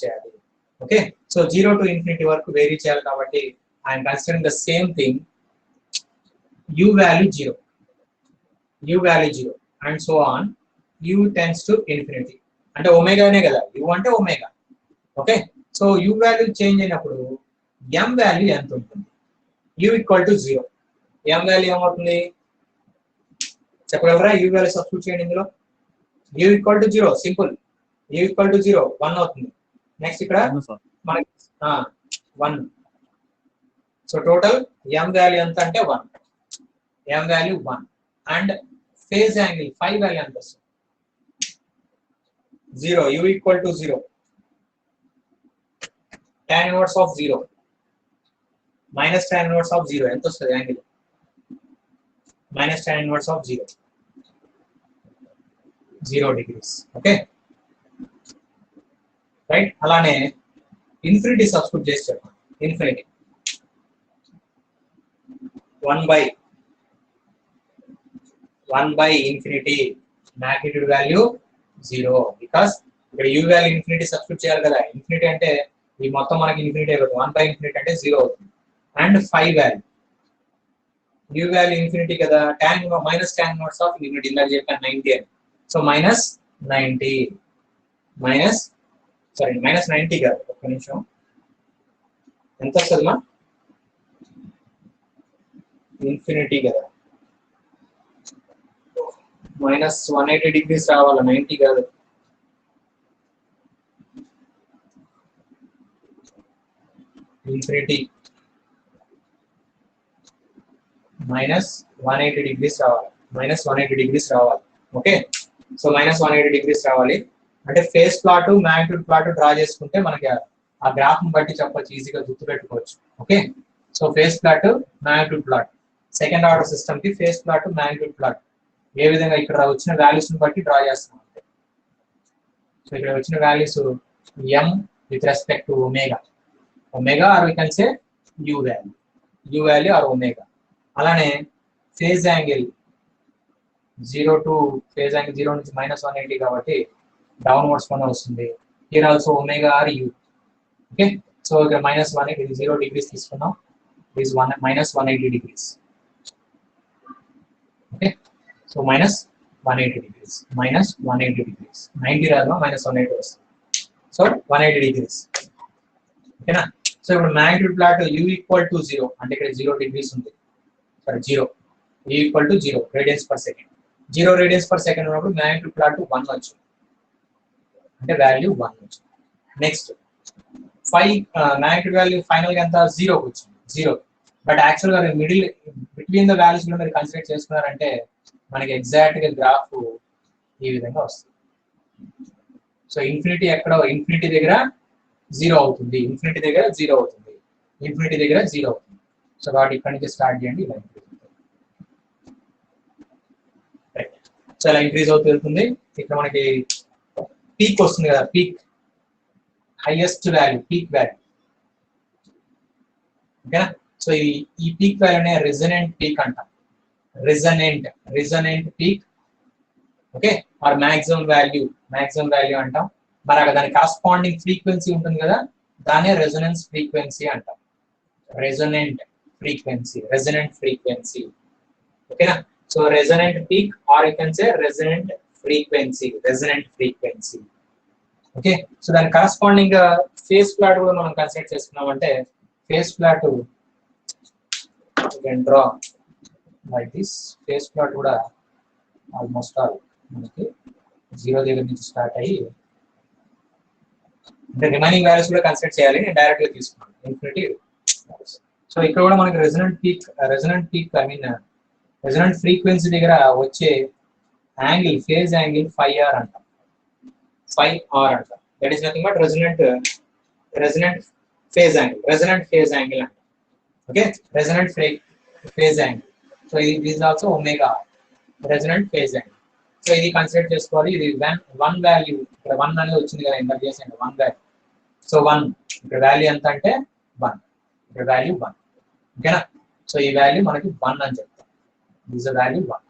చేయాలి ఓకే సో 0 to infinity వరకు వేరీ చేయాలి కాబట్టి I'm considering the same thing u value 0, u value 0 and so on, u tends to infinity. అంటే ఒమేగానే కదా, u అంటే omega. Okay, so u value change అయినప్పుడు m వాల్యూ ఎంత ఉంటుంది? u equal to 0. m value ఏమవుతుంది చెప్పగలరా? u వాల్యూ సబ్స్టిట్యూట్ చేయండి ఇందులో. u equal to 0, simple. u equal to 0 1 అవుతుంది. నెక్స్ట్ ఇక్కడ మనకి 1. సో టోటల్ m వాల్యూ ఎంత అంటే 1. m value 1 and phase angle phi value ఎంత వస్తుంది? 0. u equal to 0. tan inverse of 0 minus tan inverse of 0 ఎంత వస్తుంది angle? minus tan inverse of 0 degrees. Okay right. అలానే ఇన్ఫినిటీ సబ్స్టిట్యూట్ చేసి చెప్పండి. Infinity 1 by infinity magnitude value 0 because ఇక్కడ u వాల్యూ ఇన్ఫినిటీ సబ్స్టిట్యూట్ చేయాలి కదా. ఇన్ఫినిటీ అంటే ఈ మొత్తం మనకి ఇన్ఫినిటీ అయిపోతుంది. 1 by infinity అంటే 0 అవుతుంది. And 5 value u value infinity కదా, minus tan inverse of infinity ఇందాక చెప్పాను 90 అని. సో మైనస్ 90 కాదు, ఒక్క నిమిషం. ఎంత వస్తుంది మా? ఇన్ఫినిటీ కదా, minus 180 degrees రావాలి, 90 కాదు. ఇన్ఫినిటీ minus 180 degrees రావాలి, ఓకే. సో minus 180 degrees రావాలి అంటే phase plot magnitude plot draw చేసుకుంటే మనకి ఆ గ్రాఫ్ ని బట్టి చెప్పొచ్చు, ఈజీగా గుర్తు పెట్టుకోవచ్చు. Okay, so phase plot magnitude plot, second order system కి ఫేస్ ప్లాట్ మ్యాగ్నిట్యూడ్ ప్లాట్ ఏ విధంగా ఇక్కడ వచ్చిన వాల్యూస్ ని బట్టి డ్రా చేస్తాం. సో ఇక్కడ వచ్చిన values m with respect to omega r we can say u value r omega. అలానే phase angle 0 to phase angle 0 నుంచి -180 కాబట్టి డౌన్వర్డ్స్ 1 వస్తుంది. Here also omega r u. Okay, so ఇక్కడ -180 ఇది 0 డిగ్రీస్ తీసుకున్నాం, this -180 degrees. Okay, so -180 degrees 90 రాదు, -180 వస్తుంది. So 180 degrees. ఓకేనా? సో ఇప్పుడు magnitude plot u equal to 0 అంటే ఇక్కడ 0 డిగ్రీస్ ఉంది. Sorry 0, u equal to 0 radians per second. 0 radians per second ఉన్నప్పుడు మ్యాగ్నిట్యూడ్ ప్లాట్ 1 వచ్చింది అంటే వాల్యూ 1 వచ్చింది. నెక్స్ట్ 5 మ్యాగ్నిట్యూడ్ వాల్యూ ఫైనల్ గా ఎంత? 0 వచ్చింది, 0. బట్ యాక్చువల్ గా మిడిల్ బిట్వీన్ ద వాల్యూస్ లో మీరు కన్సిడర్ చేసుకున్నారంటే మనకి ఎగ్జాక్ట్ గా గ్రాఫ్ ఈ విధంగా వస్తుంది. సో ఇన్ఫినిటీ ఎక్కడ? ఇన్ఫినిటీ దగ్గర 0 అవుతుంది, ఇన్ఫినిటీ దగ్గర 0 అవుతుంది. సో కాబట్టి ఇక్కడ నుంచి స్టార్ట్ చేయండి, ఇలా ఇంక్రీజ్ అవుతుంది. రైట్, సో ఇలా ఇంక్రీజ్ అవుతూ వెళ్తుంది. ఇక్కడ మనకి పీక్ వస్తుంది కదా, peak highest value, peak value. ఓకేనా? సో ఈ పీక్ వాల్యూనే రెజొనెంట్ పీక్ అంటాం. Resonant peak, okay, or maximum value అంటాం. మరి అక్కడ దానికి కరస్పాండింగ్ ఫ్రీక్వెన్సీ ఉంటుంది కదా, దాన్నే రెజొనెన్స్ ఫ్రీక్వెన్సీ అంటాం. Resonant frequency. ఓకేనా? So resonant peak or you can say resonant frequency. Okay, so దాని కరస్పాండింగ్ ఫేస్ ప్లాట్ కూడా మనం కన్సిడర్ చేసుకున్నామంటే phase plot draw like this. Phase plot కూడా ఆల్మోస్ట్ ఆల్ మనకి 0 దగ్గర నుంచి స్టార్ట్ అయ్యి అంటే రిమైనింగ్ వాల్యూస్ కూడా కన్సిడర్ చేయాలి, నేను డైరెక్ట్ గా తీసుకున్నాను ఇన్ఫినిటీ. సో ఇక్కడ కూడా మనకి resonant peak I mean resonant frequency దగ్గర వచ్చే యాంగిల్, ఫేజ్ యాంగిల్ 5R అంటాం. That is nothing but resonant phase angle అంటాం. Okay, resonant phase angle. So ఇది is also omega resonant phase angle. So ఇది కన్సిడర్ చేసుకోవాలి. ఇది 1 వాల్యూ, ఇక్కడ 1 అనేది వచ్చింది కదా ఇందాక చేసాను, 1 వాల్యూ. సో 1 ఇక్కడ వాల్యూ ఎంత అంటే 1, ఇక్కడ వాల్యూ 1. ఓకేనా? సో ఈ వాల్యూ మనకి 1 అని చెప్తాం. This value 1.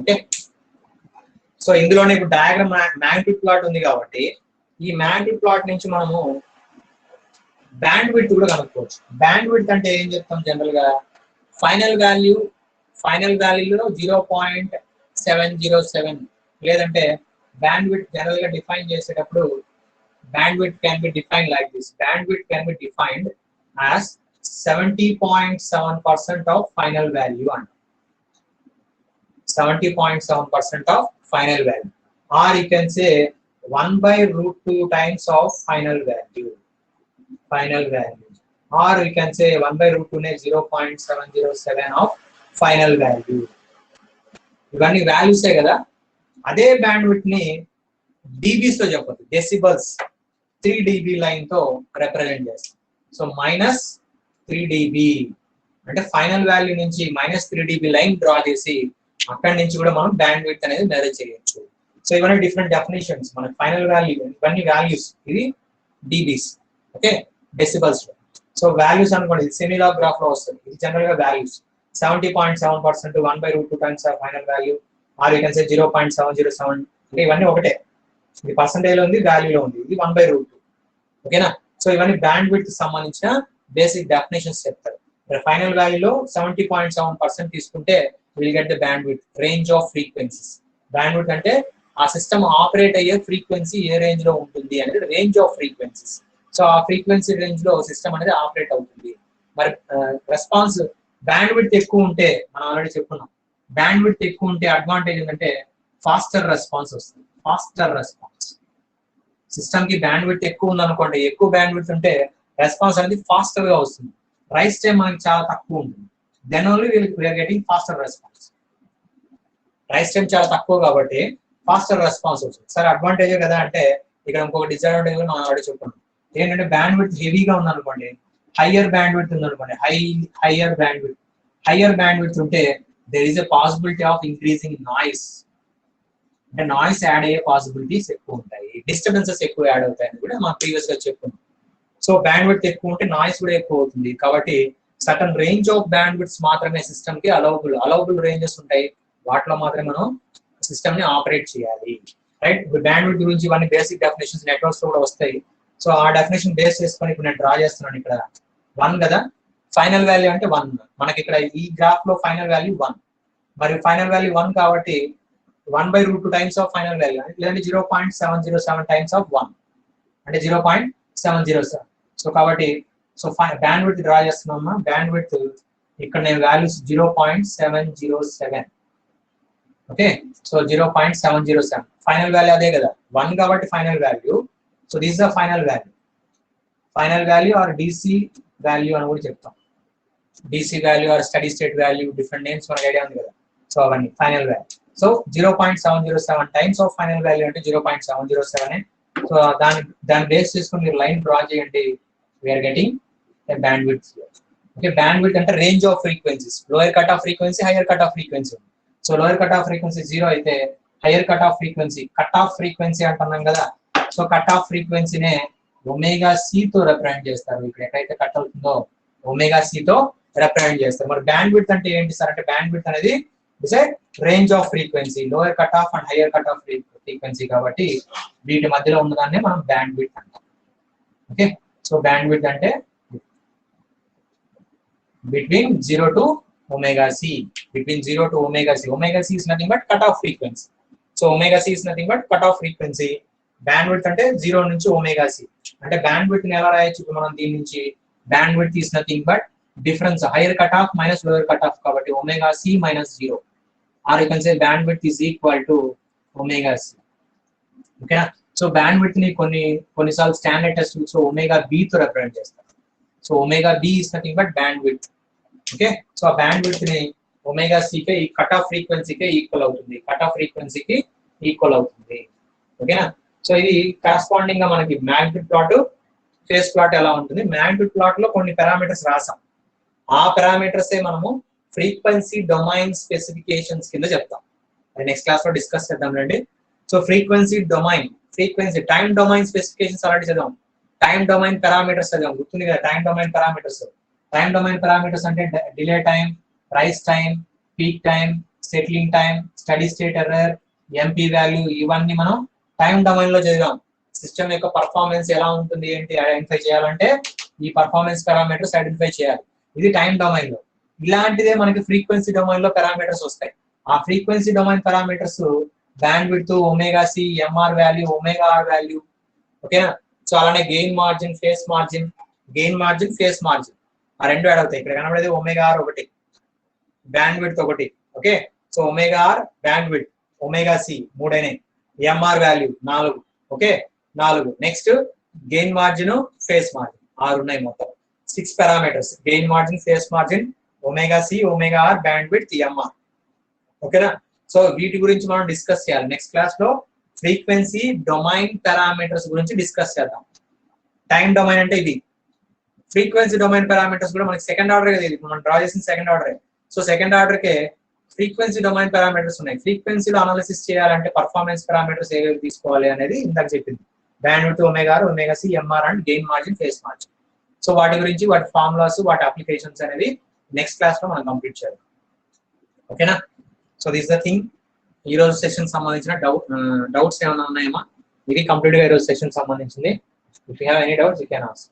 ఓకే, సో ఇందులోనే ఇప్పుడు డయాగ్రామ్ మ్యాగ్నిట్యూడ్ ప్లాట్ ఉంది కాబట్టి ఈ మ్యాగ్నిట్యూడ్ ప్లాట్ నుంచి మనము బ్యాండ్ విడ్త్ కూడా కనుక్కోవచ్చు. బ్యాండ్ విడ్త్ అంటే ఏం చెప్తాం జనరల్ గా? ఫైనల్ వాల్యూ ఫైనల్ వాల్యూలో 0.707 లేదంటే bandwidth జనరల్ గా డిఫైన్ చేసేటప్పుడు bandwidth can be defined like this. Bandwidth can be defined as 70.7% of final value and 70.7% of final value, or you can say 1/√2 times of final value, or you can say 1/√2 ne 0.707 of final value. ఇవన్నీ వాల్యూసే కదా. అదే బ్యాండ్విడ్త్ ని dBs తో చెప్పొచ్చు, డెసిబల్స్ 3 dB లైన్ తో రిప్రజెంట్ చేస్తాం. సో -3 dB అంటే ఫైనల్ వాల్యూ నుంచి -3 dB లైన్ డ్రా చేసి అక్కడి నుంచి కూడా మనం బ్యాండ్విడ్త్ అనేది మెజర్ చేయొచ్చు. సో ఇవన్నీ డిఫరెంట్ డెఫినేషన్స్. మన ఫైనల్ వాల్యూ ఇవన్నీ వాల్యూస్, ఇది dBs, okay, decibels. So values అనుకోండి, ఇది సెమీలాగ్ గ్రాఫ్ లో వస్తుంది. ఇది జనరల్ గా values 70.7% 1/√2 times of final value, or you can say 0.707. అంటే ఇవన్నీ ఒకటే, ఇది పర్సంటేజ్ లో ఉంది, వాల్యూలో ఉంది, ఇది 1/√2, ఓకేనా. సో ఇవన్నీ బ్యాండ్విడ్త్ సంబంధించిన బేసిక్ డెఫినేషన్స్ చెప్తారు. ఫైనల్ వాల్యూలో 70.7% తీసుకుంటే will get the bandwidth range of frequencies. Bandwidth అంటే ఆ సిస్టమ్ ఆపరేట్ అయ్యే ఫ్రీక్వెన్సీ ఏ రేంజ్ లో ఉంటుంది అనేది రేంజ్ ఆఫ్ ఫ్రీక్వెన్సీస్. సో ఆ ఫ్రీక్వెన్సీ రేంజ్ లో సిస్టమ్ అనేది ఆపరేట్ అవుతుంది. మరి రెస్పాన్స్ బ్యాండ్విడ్త్ ఎక్కువ ఉంటే, మనం ఆల్రెడీ చెప్పుకున్నాం, బ్యాండ్విడ్త్ ఎక్కువ ఉంటే అడ్వాంటేజ్ ఏంటంటే ఫాస్టర్ రెస్పాన్స్ వస్తుంది. ఫాస్టర్ రెస్పాన్స్, సిస్టమ్ కి బ్యాండ్విడ్త్ ఎక్కువ ఉంది అనుకోండి, ఎక్కువ బ్యాండ్విడ్త్ ఉంటే రెస్పాన్స్ అనేది ఫాస్టర్ గా వస్తుంది. రైస్ టైం మనకి చాలా తక్కువ ఉంటుంది. Then only we're getting faster response. Rise time చాలా తక్కువ కాబట్టి ఫాస్టర్ రెస్పాన్స్ వస్తుంది. సరే అడ్వాంటేజే కదా అంటే ఇక్కడ ఇంకొక డిసడ్వాంటేజ్ మనం ఆల్రెడీ చెప్పుకున్నాం. ఏంటంటే బ్యాండ్విడ్త్ హెవీగా ఉంది అనుకోండి, హయ్యర్ బ్యాండ్విడ్త్ ఉంది అనుకోండి, హయ్యర్ బ్యాండ్విడ్త్ ఉంటే there is a possibility of increasing noise. అంటే నాయిస్ యాడ్ అయ్యే పాసిబిలిటీస్ ఎక్కువ ఉంటాయి, డిస్టర్బెన్సెస్ ఎక్కువ యాడ్ అవుతాయని కూడా మనం ప్రీవియస్ గా చెప్పుకున్నాం. సో బ్యాండ్విడ్త్ ఎక్కువ ఉంటే నాయిస్ కూడా ఎక్కువ అవుతుంది. కాబట్టి సర్టన్ రేంజ్ ఆఫ్ బ్యాండ్విడ్త్స్ మాత్రమే సిస్టమ్ కి అలౌబుల్ రేంజెస్ ఉంటాయి, వాటిలో మాత్రమే మనం సిస్టమ్ ని ఆపరేట్ చేయాలి. రైట్, బ్యాండ్విడ్త్ గురించి ఇవన్నీ బేసిక్ డెఫినేషన్స్ నెట్వర్క్స్ లో కూడా వస్తాయి. సో ఆ డెఫినేషన్ బేస్ చేసుకొని ఇప్పుడు నేను డ్రా చేస్తున్నాను. ఇక్కడ 1 కదా, ఫైనల్ వాల్యూ అంటే 1. మనకి ఇక్కడ ఈ గ్రాఫ్ లో ఫైనల్ వాల్యూ 1, మరి ఫైనల్ వాల్యూ 1 కాబట్టి 1/√2 టైమ్స్ ఆఫ్ ఫైనల్ వాల్యూ, లేదంటే 0.707 టైమ్స్ ఆఫ్ 1 అంటే 0.707. సో కాబట్టి సో బ్యాండ్విడ్త్ డ్రా చేస్తున్నామా, బ్యాండ్విడ్త్ ఇక్కడ నేను values 0.707, okay. So 0.707 final value అదే కదా, 1 కాబట్టి final value. So this is the final value or DC value అని కూడా చెప్తాం. DC value or steady state value, different names మనకు ఐడియా ఉంది కదా. సో అవన్నీ final value. So 0.707 times of final value అంటే 0.707. సో దాన్ని బేస్ చేసుకుని మీరు లైన్ డ్రా చేయండి, we're getting bandwidth. Okay, bandwidth అంటే range of frequencies, lower cut off frequency, higher cut off frequency. So lower cut off frequency 0 అయితే హైయర్ కట్ ఆఫ్ ఫ్రీక్వెన్సీ అంటున్నాం కదా. సో కట్ ఆఫ్ ఫ్రీక్వెన్సీనే ఒమేగా సి తో రిప్రజెంట్ చేస్తారు. ఇక్కడ ఎక్కడైతే కట్ అవుతుందో ఒమేగా సి తో రిప్రజెంట్ చేస్తారు. మరి బ్యాండ్విడ్త్ అంటే ఏంటి సార్ అంటే బ్యాండ్విడ్త్ అనేది is a range off frequency, lower cut of and higher cut off frequency. కాబట్టి వీటి మధ్యలో ఉన్నదాన్ని మనం బ్యాండ్విడ్త్ అంటాం. ఓకే, సో బ్యాండ్విడ్త్ అంటే between 0 to omega c, between 0 to omega c. Omega c is nothing but cut off frequency. So omega c is nothing but cut off frequency. Bandwidth అంటే 0 నుంచి omega c. అంటే bandwidth ని ఎలా రాయొచ్చు మనం దీని నుంచి, bandwidth is nothing but difference higher cut off minus lower cut off కాబట్టి omega c minus 0, or you can say bandwidth is equal to omega c. ఓకేనా. సో bandwidth ని కొన్నిసార్లు standard test so omega b తో రిప్రజెంట్ చేస్తారు. So omega b is nothing but bandwidth. Okay, so ఆ బ్యాండ్విడ్త్ ని ఒమేగా సి కే ఈ కట్ ఆఫ్ ఫ్రీక్వెన్సీకే ఈక్వల్ అవుతుంది, ఓకేనా. సో ఇది కరెస్పాండింగ్ గా మనకి మ్యాగ్నిట్యూడ్ ప్లాట్, ఫేజ్ ప్లాట్ ఎలా ఉంటుంది. మ్యాగ్నిట్యూడ్ ప్లాట్ లో కొన్ని పారామీటర్స్ రాసాం, ఆ పారామీటర్సే మనము ఫ్రీక్వెన్సీ డొమైన్ స్పెసిఫికేషన్స్ కింద చెప్తాం. అది నెక్స్ట్ క్లాస్ లో డిస్కస్ చేద్దాం రండి. So frequency time domain specifications already చదివాం, టైం డొమైన్ పారామీటర్స్ చదివాం, గుర్తుంది కదా. టైం డొమైన్ పారామీటర్స్ అంటే delay time, rise time, peak time, settling time, steady state error, MP value, ఇవన్నీ మనం టైం డొమైన్ లో చదివాం. సిస్టమ్ యొక్క పర్ఫార్మెన్స్ ఎలా ఉంటుంది ఏంటి ఐడెంటిఫై చేయాలంటే ఈ పర్ఫార్మెన్స్ పారామీటర్స్ ఐడెంటిఫై చేయాలి, ఇది టైం డొమైన్ లో. ఇలాంటిదే మనకి ఫ్రీక్వెన్సీ డొమైన్ లో పారామీటర్స్ వస్తాయి. ఆ frequency domain parameters bandwidth, omega C, MR value, omega r value, ఓకేనా. సో అలానే gain margin, phase margin, gain margin, phase margin ఆ రెండు యాడ్ అవుతాయి. ఇక్కడ కనబడేది ఒమేగా ఆర్ ఒకటి, బ్యాండ్ విడ్త్ ఒకటి, okay. So omega r, bandwidth, omega c మూడైనాయి, MR value 4, okay 4. Next gain margin, phase margin 6 ఉన్నాయి, మొత్తం 6 parameters. Gain margin, phase margin, omega c, omega r, band width, MR, ఓకేనా. సో వీటి గురించి మనం డిస్కస్ చేయాలి నెక్స్ట్ క్లాస్ లో. ఫ్రీక్వెన్సీ డొమైన్ పారామీటర్స్ గురించి డిస్కస్ చేద్దాం. టైం డొమైన్ అంటే ఇది. ఫ్రీక్వెన్సీ డొమైన్ పారామీటర్స్ కూడా మనకి సెకండ్ ఆర్డర్ కదా, ఇది మనం డ్రా చేసిన second order. So second order కే ఫ్రీక్వెన్సీ డొమైన్ పారామీటర్స్ ఉన్నాయి. ఫ్రీక్వెన్సీలో అనాలిసిస్ చేయాలంటే పర్ఫార్మెన్స్ పారామీటర్స్ ఏవేవి తీసుకోవాలి అనేది ఇందాక చెప్పింది. Bandwidth, omega R, omega C, M R and gain margin, phase margin. So వాటి గురించి, వాటి ఫార్ములాస్, వాటి అప్లికేషన్స్ అనేవి నెక్స్ట్ క్లాస్ లో మనం కంప్లీట్ చేయాలి, ఓకేనా. So this the thing. ఈ రోజు సెషన్ సంబంధించిన డౌట్స్ ఏమైనా ఉన్నాయేమా? ఇది కంప్లీట్ గా ఈ రోజు సెషన్ సంబంధించింది. If you have any doubts you can ask.